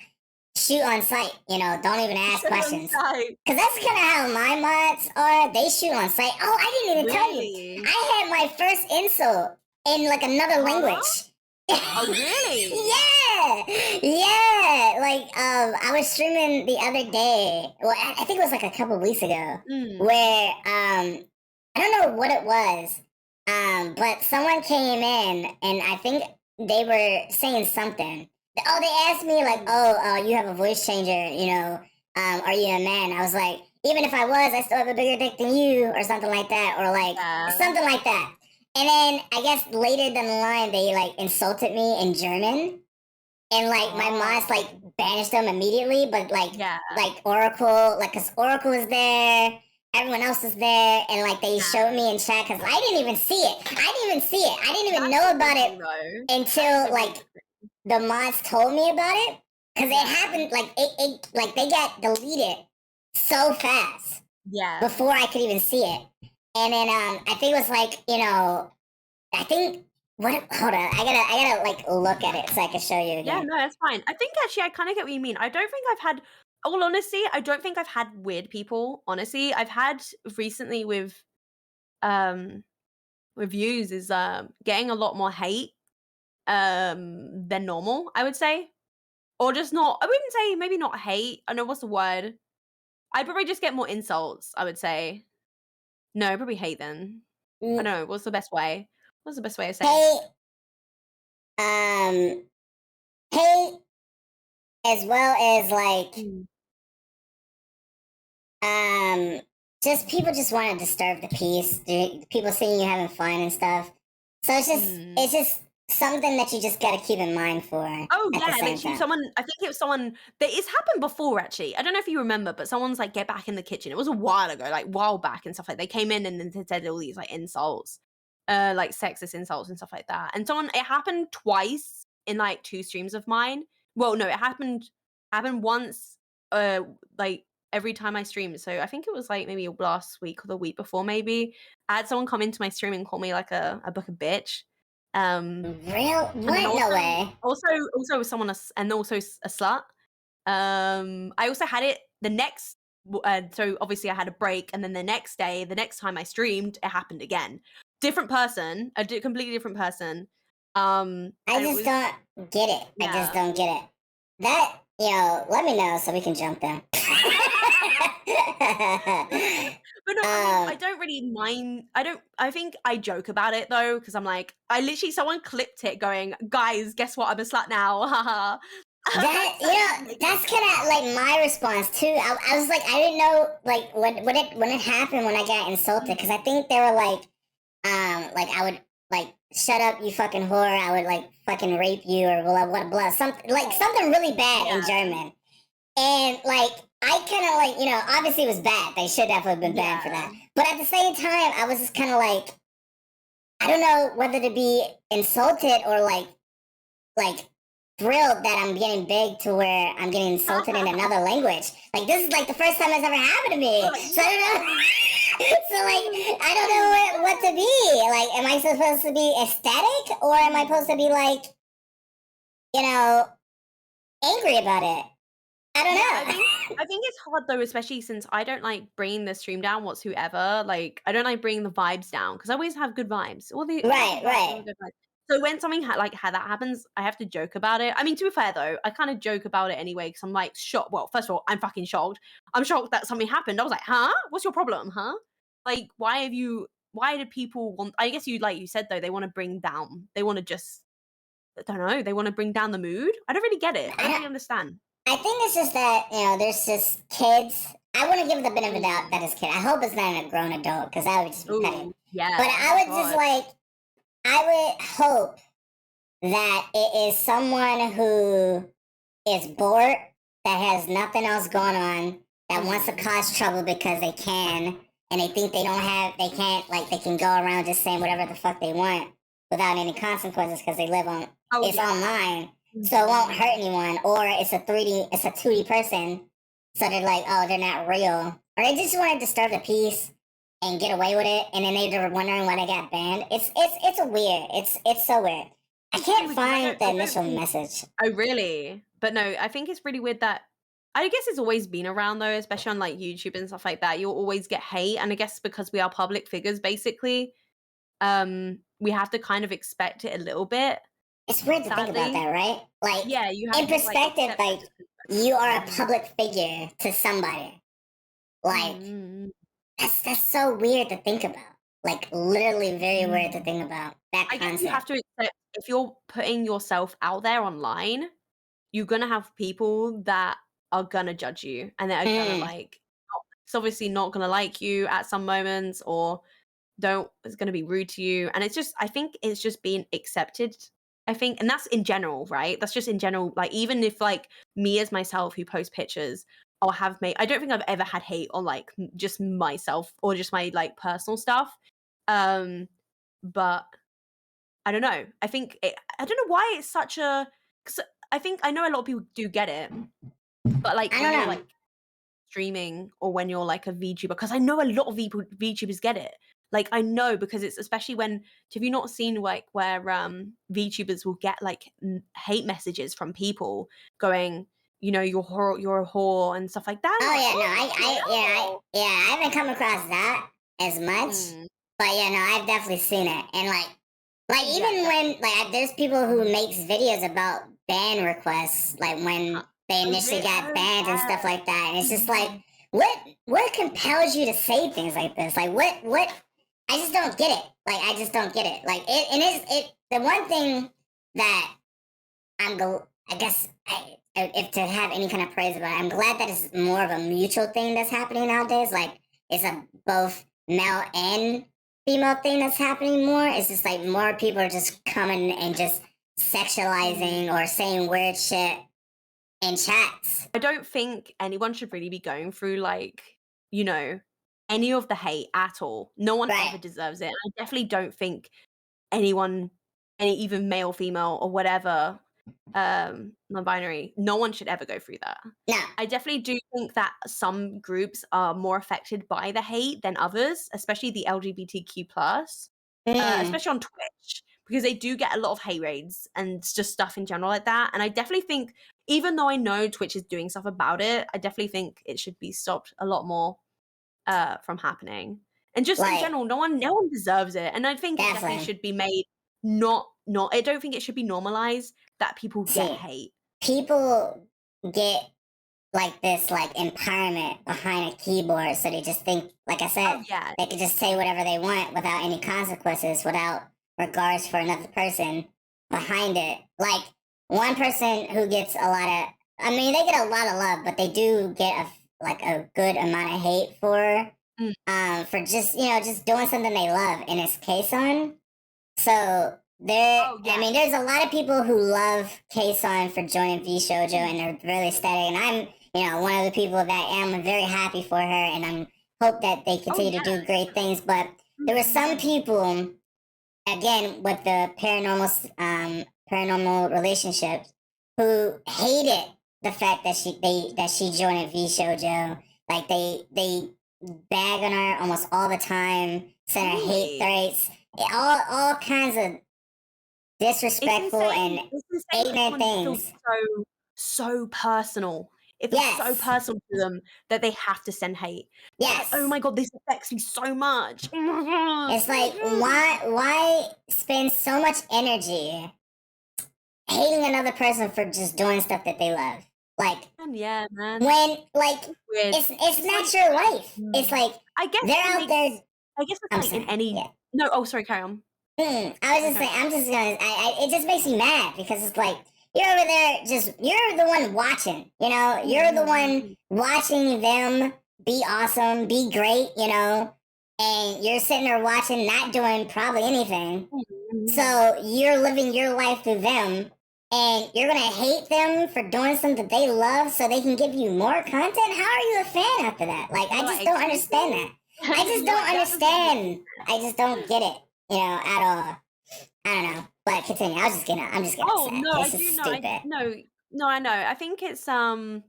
shoot on sight. Don't even ask Shit on questions. site. Cause that's kind of how my mods are. They shoot on sight. Oh, I didn't even tell you. Really? I had my first insult in like another Huh? language. Oh, really? Yeah. Like I was streaming the other day. Well, I think it was like a couple weeks ago, Mm. where I don't know what it was, but someone came in and I think they were saying something. Oh, they asked me like, "Oh, you have a voice changer, are you a man?" I was like, "Even if I was, I still have a bigger dick than you," or something like that, or like Yeah. something like that. And then I guess later down the line, they like insulted me in German, and like my mods like banished them immediately. But Yeah. like Oracle, like cause Oracle was there, everyone else was there, and like they showed me in chat because I didn't even see it. I didn't even know about it until like the mods told me about it, because it happened like it like they got deleted so fast Yeah. before I could even see it. And then I think it was like I think what hold on, I gotta like look at it so I can show you Yeah, again. no, that's fine. I think actually I kind of get what you mean. I don't think I've had, all honesty, I don't think I've had weird people. Honestly, I've had recently with reviews is getting a lot more hate than normal, I would say. Or just not I wouldn't say maybe not hate. I know what's the word? I'd probably just get more insults, I would say. No, probably hate then. I Mm, don't know, what's the best way? What's the best way of saying it? hate, um, hate as well as like Mm. Um, just people just want to disturb the peace. People seeing you having fun and stuff. So Mm. it's just something that you just got to keep in mind for Oh, at the yeah, same literally time. someone I think it was someone that it's happened before actually. I don't know if you remember, but someone's like, "Get back in the kitchen." It was a while ago, like, while back and stuff like they came in and then they said all these, like, insults, like, sexist insults and stuff like that. And someone it happened twice in, like, 2 streams of mine. Well, no, it happened once, like, every time I streamed. So I think it was, like, maybe last week or the week before maybe. I had someone come into my stream and call me, like, a book of bitch. Um Real? and then What? No also way. also also someone and also a slut. I also had it the next so obviously I had a break, and then the next day, the next time I streamed, it happened again. Different person, completely different person. I And it just was don't get it. I just yeah. don't get it. That, let me know so we can jump in. But no, I mean, I um, don't really mind. I think I joke about it though, because I'm like, I literally someone clipped it going, guys, guess what? I'm a slut now. Haha. that So I just make it that's kind of like my response too. I was like, I didn't know like when it happened when I got insulted because I think they were like I would like shut up you fucking whore. I would like fucking rape you or blah blah blah. Something really bad in yeah, German. And like I kind of like obviously it was bad. They should definitely have been banned for yeah. that. But at the same time, I was just kind of like I don't know whether to be insulted or like thrilled that I'm getting big to where I'm getting insulted in another language. Like this is like the first time it's ever happened to me. Oh, So I don't yeah. know. So like I don't know what to be. Like, am I supposed to be ecstatic or am I supposed to be like you know angry about it? I don't Yeah, know. I think it's hard though, especially since I don't like bringing the stream down whatsoever. Like, I don't like bringing the vibes down because I always have good vibes. All the Right, vibes, all the right. good vibes. So when something like how that happens, I have to joke about it. I mean, to be fair though, I kind of joke about it anyway because I'm like shocked. Well, first of all, I'm fucking shocked. I'm shocked that something happened. I was like, huh? What's your problem, huh? Like, why have you? Why do people want? I guess you like you said though, they want to bring down. They want to just. I don't know. They want to bring down the mood. I don't really get it. I I don't don't. really understand. I think it's just that there's just kids. I want to give the benefit of the doubt Mm. that it's kid. I hope it's not a grown adult because that would just be petty. Ooh, But yeah. Oh I would just god. like I would hope that it is someone who is bored, that has nothing else going on, that wants to Mhm. cause trouble because they can, and they think they can't, like, they can go around just saying whatever the fuck they want without any consequences because they live on, Oh, it's yeah. online, so it won't hurt Mhm. anyone, or it's a 2D person, so they're like, oh, they're not real. Or they just want to disturb the peace and get away with it, and then they're wondering why they got banned. It's a weird. It's so weird. I It's really can't weird because find the I don't initial think message. oh, really? But no, I think it's really weird that I guess it's always been around though, especially on, like, YouTube and stuff like that. You'll always get hate, and I guess because we are public figures, basically, we have to kind of expect it a little bit, It's weird to think about sadly. that, right? Like, Yeah, you have in to, like, perspective, accept it like, just 'cause you are a mhm. public figure to somebody. Like, Mhm. that's so weird to think about. Like, literally very weird to Mhm. think about that I guess you have concept. to accept if you're putting yourself out there online, you're gonna have people that are gonna judge you and that are gonna Mm. like it's obviously not gonna like you at some moments or don't is gonna be rude to you. And it's just I think it's just being accepted. I think and that's in general, right? That's just in general, like even if like me as myself who post pictures or have made I don't think I've ever had hate on like just myself or just my like personal stuff. Um but I don't know. I don't know why it's such a 'cause I think I know a lot of people do get it, but, like, I when don't you're, know. like, streaming or when you're, like, a VTuber, because I know a lot of VTubers get it. Like, I know because it's especially when have you not seen, like, where, VTubers will get, like, hate messages from people going, "You're a whore," and stuff like that, and Oh you're like, yeah, no, "Oh, bloody hell." I haven't come across that as much, Mm. but yeah, no, I've definitely seen it, and like, Like even when like there's people who makes videos about ban requests, like when they initially got banned and stuff like that, and it's just like, what compels you to say things like this? Like what? I just don't get it. Like I just don't get it. Like it. The one thing that I guess if to have any kind of praise about it, I'm glad that it's more of a mutual thing that's happening nowadays. Like it's a both male and female thing that's happening more. It's just like more people are just coming and just sexualizing or saying weird shit in chats. I don't think anyone should really be going through like, you know, any of the hate at all. No one ever Right. deserves it. I definitely don't think anyone, any even male, female, or whatever, non-binary, no one should ever go through that. No. I definitely do think that some groups are more affected by the hate than others, especially the LGBTQ plus, especially on Twitch, because they do get a lot of hate raids and just stuff in general like that. And I definitely think, even though I know Twitch is doing stuff about it, I definitely think it should be stopped a lot more from happening. And just in general, no one deserves it. And I think it definitely should be made not I don't think it should be normalized that people get hate. People get like this like empowerment behind a keyboard, so they just think, like I said, they can just say whatever they want without any consequences, without regards for another person behind it. Like one person who gets a lot of, I mean, they get a lot of love, but they do get a good amount of hate for just just doing something they love, and it's K-Son. So I mean, there's a lot of people who love K-Son for joining V Shoujo, and they're really ecstatic. And I'm, one of the people that am very happy for her, and I'm hope that they continue to do great things. But there were some people, again, with the paranormal relationships, who hated the fact that she joined V Shoujo. Like they bag on her almost all the time, send her hate threats, all kinds of disrespectful and ignorant things. So personal. It feels so personal to them that they have to send hate. Yes. Like, oh my god, this affects me so much. Oh my god. It's like why spend so much energy hating another person for just doing stuff that they love? Like yeah, man. When like it's not your life. It's like I guess they're out there. I guess it's like in any no. Oh, sorry, carry on. I was just saying. I'm just gonna. It just makes me mad because it's like you're over there. You're the one watching. You're the one watching them be awesome, be great. And you're sitting there watching, not doing probably anything. So you're living your life through them, and you're gonna hate them for doing something they love, so they can give you more content. How are you a fan after that? Like, I just don't understand that. I just don't understand. I just don't get it. At all. I don't know. But continue. I'm just getting upset. No, this is stupid. No, I know. I think it's I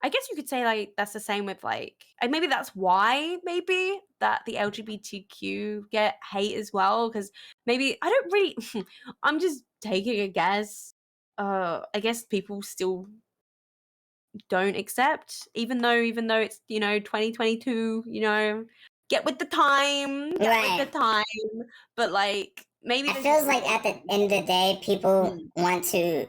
guess you could say like that's the same with like, and maybe that's why maybe that the LGBTQ get hate as well, because maybe I don't really I'm just taking a guess. I guess people still don't accept, even though it's 2022, get with the time, with the time. But like maybe it feels like at the end of the day, people want to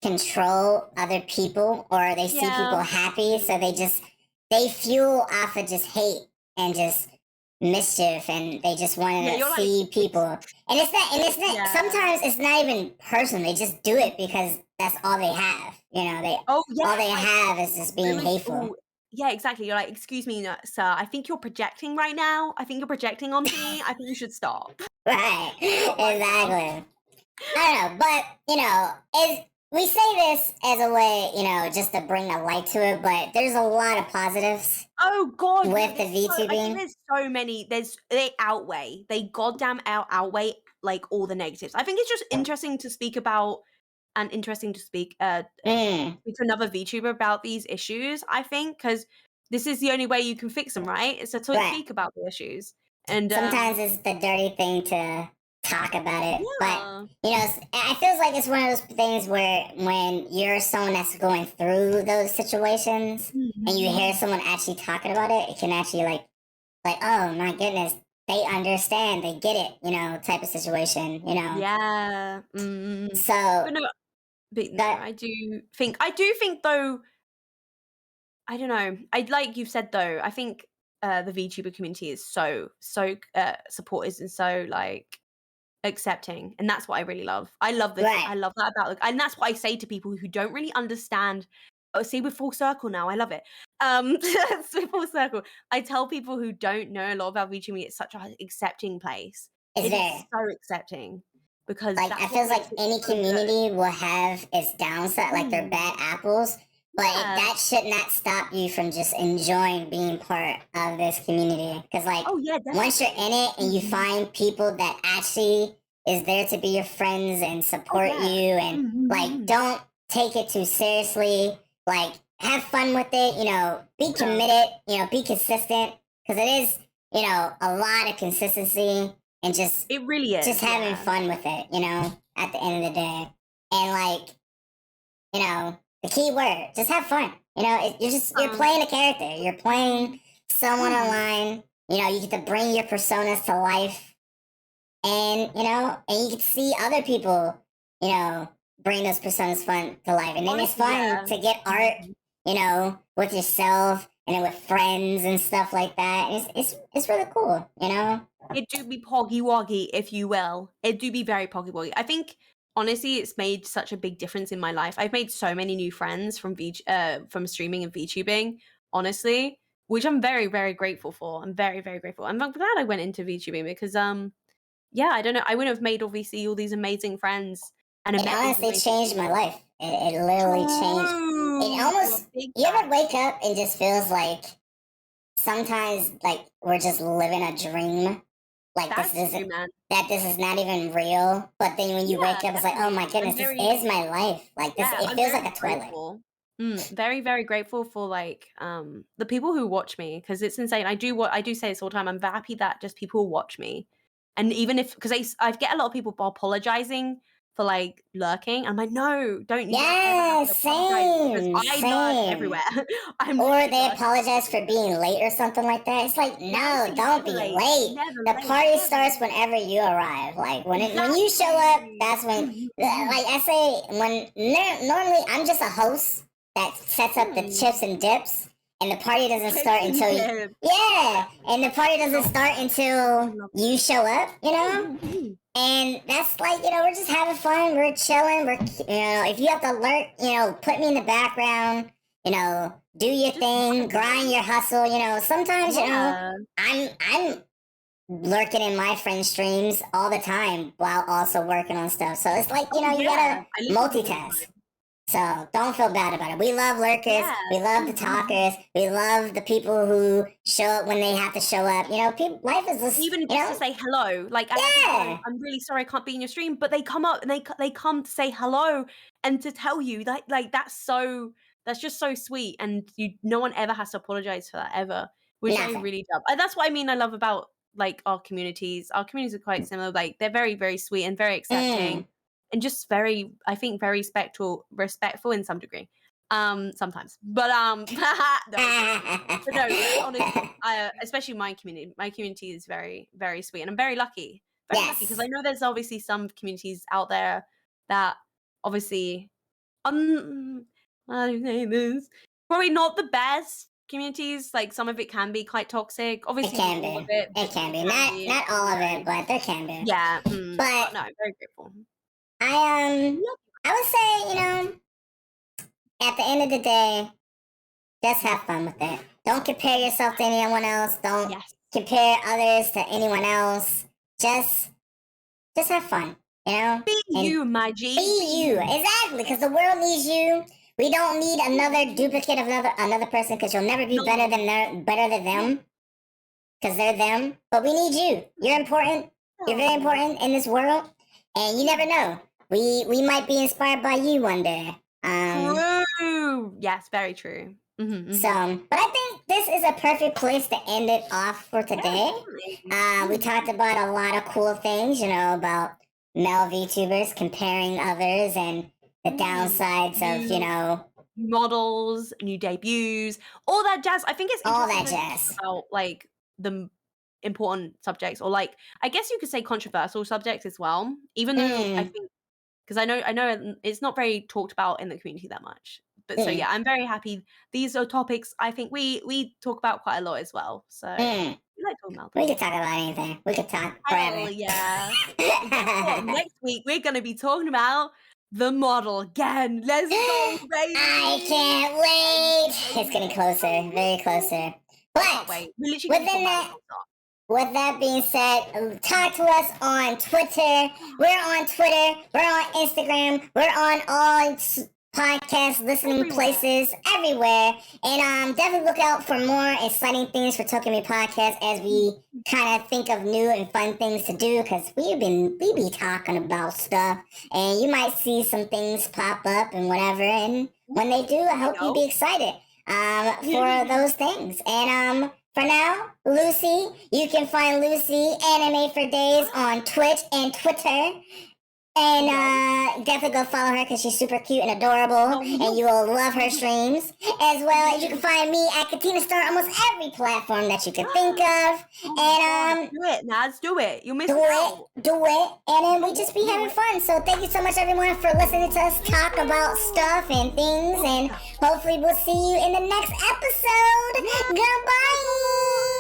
control other people, or they see people happy, so they fuel off of just hate and just mischief, and they just want to see people. And it's not. Sometimes it's not even personal. They just do it because that's all they have. All they have is just being hateful. Yeah, exactly. You're like, excuse me, sir. I think you're projecting right now. I think you're projecting onto me. I think you should stop. Right. Exactly. I don't know, but we say this as a way, just to bring a light to it, but there's a lot of positives. Oh God, with the VTubing, there's so many. They goddamn outweigh like all the negatives. I think it's just interesting to speak about, and interesting to speak to another VTuber about these issues. I think because this is the only way you can fix them, right? It's to speak about the issues. And sometimes it's the dirty thing to talk about it, but I feel like it's one of those things where when you're someone that's going through those situations and you hear someone actually talking about it, it can actually like oh my goodness, they understand, they get it, type of situation, Yeah. So But no, but no, that I do think though, I don't know. I like you've said though, I think the VTuber community is so supportive and so like accepting, and that's what I really love. I love this. right I love that about, like, and that's what I say to people who don't really understand. Oh, see, we're full circle now. I love it. So full circle. I tell people who don't know a lot about VTuber, it's such an accepting place. is It is there. so accepting because Like I that's what feels like makes it any so good. community will have its downside, like they're Mm, bad apples, but yeah. that should not stop you from just enjoying being part of this community. Because like Oh yeah, once you're in definitely. it and you find people that actually is there to be your friends and Oh support yeah. you, and like Mhm. don't take it too seriously, like have fun with it, be Yeah. committed, be consistent, because it is, a lot of consistency and It really just is. having Yeah. fun with it, at the end of the day. And like, the key word, just have fun. You're Um. playing a character. You're playing someone mhm. online. You get to bring your personas to life, and and you get to see other people, bring those personas fun to life. And then it's Honestly, fun yeah. to get art, Mhm. with yourself and then with friends and stuff like that. And it's really cool. It do be poggy woggy, if you will. It do be very poggy woggy. I think honestly, it's made such a big difference in my life. I've made so many new friends from streaming and VTubing, honestly, which I'm very, very grateful for. I'm very, very grateful. I'm glad I went into VTubing because yeah, I don't know. I wouldn't have made obviously all these amazing friends and It met these honestly amazing changed my people. life. It literally changed. It True. A almost. big You ever fact. wake up and just feels like sometimes like we're just living a dream. Like this That's isn't true, man. that this is not even real. But then when you Yeah, wake up, it's like, oh definitely. my I'm goodness, this very is my life. Like this, Yeah, it I'm feels very like a twilight. grateful. Very, very grateful for like the people who watch me because it's insane. I do say this all the time. I'm happy that just people watch me, and even if because I get a lot of people apologizing for like lurking. I'm like, no, don't you don't ever have Yeah, to apologize because same, I lurk same. everywhere. I'm Or literally they lurking apologize for everywhere. being late or something like that. It's like, Yeah, I no, say don't never be late, late. never The late, party never starts late. whenever you arrive. Like when you show up, Exactly. that's when. Like I say, normally I'm just a host that sets up the Mm. chips and dips, and the party doesn't Chips start and until you. dip. Yeah, and the party doesn't Love start that. I until love you show up. it. And that's like, we're just having fun. We're chilling. If you have to alert, put me in the background, do your Just thing, vibing, grind man. your hustle. Sometimes, Yeah. I'm lurking in my friends' streams all the time while also working on stuff. So it's like, Oh, you yeah. gotta I listen to them all the multitask. time. So don't feel bad about it. We love lurkers. Yeah. We love the talkers. We love the people who show up when they have to show up. Life is just, Even just to say hello. Like, I have people going, yeah. "I'm really sorry I can't be in your stream," but they come up and they come to say hello and to tell you, like, that's just so sweet, and no one ever has to apologize for that ever, which I Nothing. really love. And that's what I mean I love about, like, our communities. Our communities are quite similar, like, they're very, very sweet and very accepting Mm. and just very, I think, very respectful in some degree. Sometimes. But, no, joking. But no, honestly, especially my community is very, very sweet, and I'm very lucky because I Yes. know there's obviously some communities out there that obviously, how do you say this? Probably not the best communities. Like some of it can be quite toxic. It Obviously, not can all of be. it, It but can it be. can Not be. It not can all be of it, very, but there can be. yeah. But But no, I'm very grateful. I I would say, at the end of the day, just have fun with it. Don't compare yourself to anyone else. Don't Yes, compare others to anyone else. Just just have fun, be and you, my G. Be be you. you. Exactly, because the world needs you. We don't need another duplicate of another person, because you'll never be No, better than them, because they're them. But we need you. You're important. You're very no. important in this world, and you never know. We might be inspired by you one day. True. Yes, very true. But I think this is a perfect place to end it off for Yeah, today. definitely. We talked about a lot of cool things, about male VTubers comparing others and the downsides of, New models, new debuts, all that jazz. I think it's all interesting that to talk jazz. about like the important subjects, or like I guess you could say controversial subjects as well. Even though I think because I know it's not very talked about in the community that much. But so yeah, I'm very happy. These are topics I think we talk about quite a lot as well. So we like talking about them. We could talk about anything. We could talk Hell forever. yeah. And guess what? Next week we're gonna be talking about the model again. Let's go, baby. I can't wait. It's getting closer, very closer. But wait. We literally within that, with that being said, talk to us on Twitter. We're on Twitter. We're on Instagram. We're on all podcast listening places everywhere. And definitely look out for more exciting things for Tokumei Podcast as we kind of think of new and fun things to do, because we be talking about stuff, and you might see some things pop up and whatever. And when they do, I hope you be excited for those things. And for now, Lucy, you can find Lucy Anime for Days on Twitch and Twitter. And definitely go follow her because she's super cute and adorable, and you will love her streams. As well as you can find me at Kentina Star on almost every platform that you can think of. And do it, Naz, do it. You'll miss do it, and then we just be having fun. So thank you so much, everyone, for listening to us talk about stuff and things, and hopefully we'll see you in the next episode. Goodbye.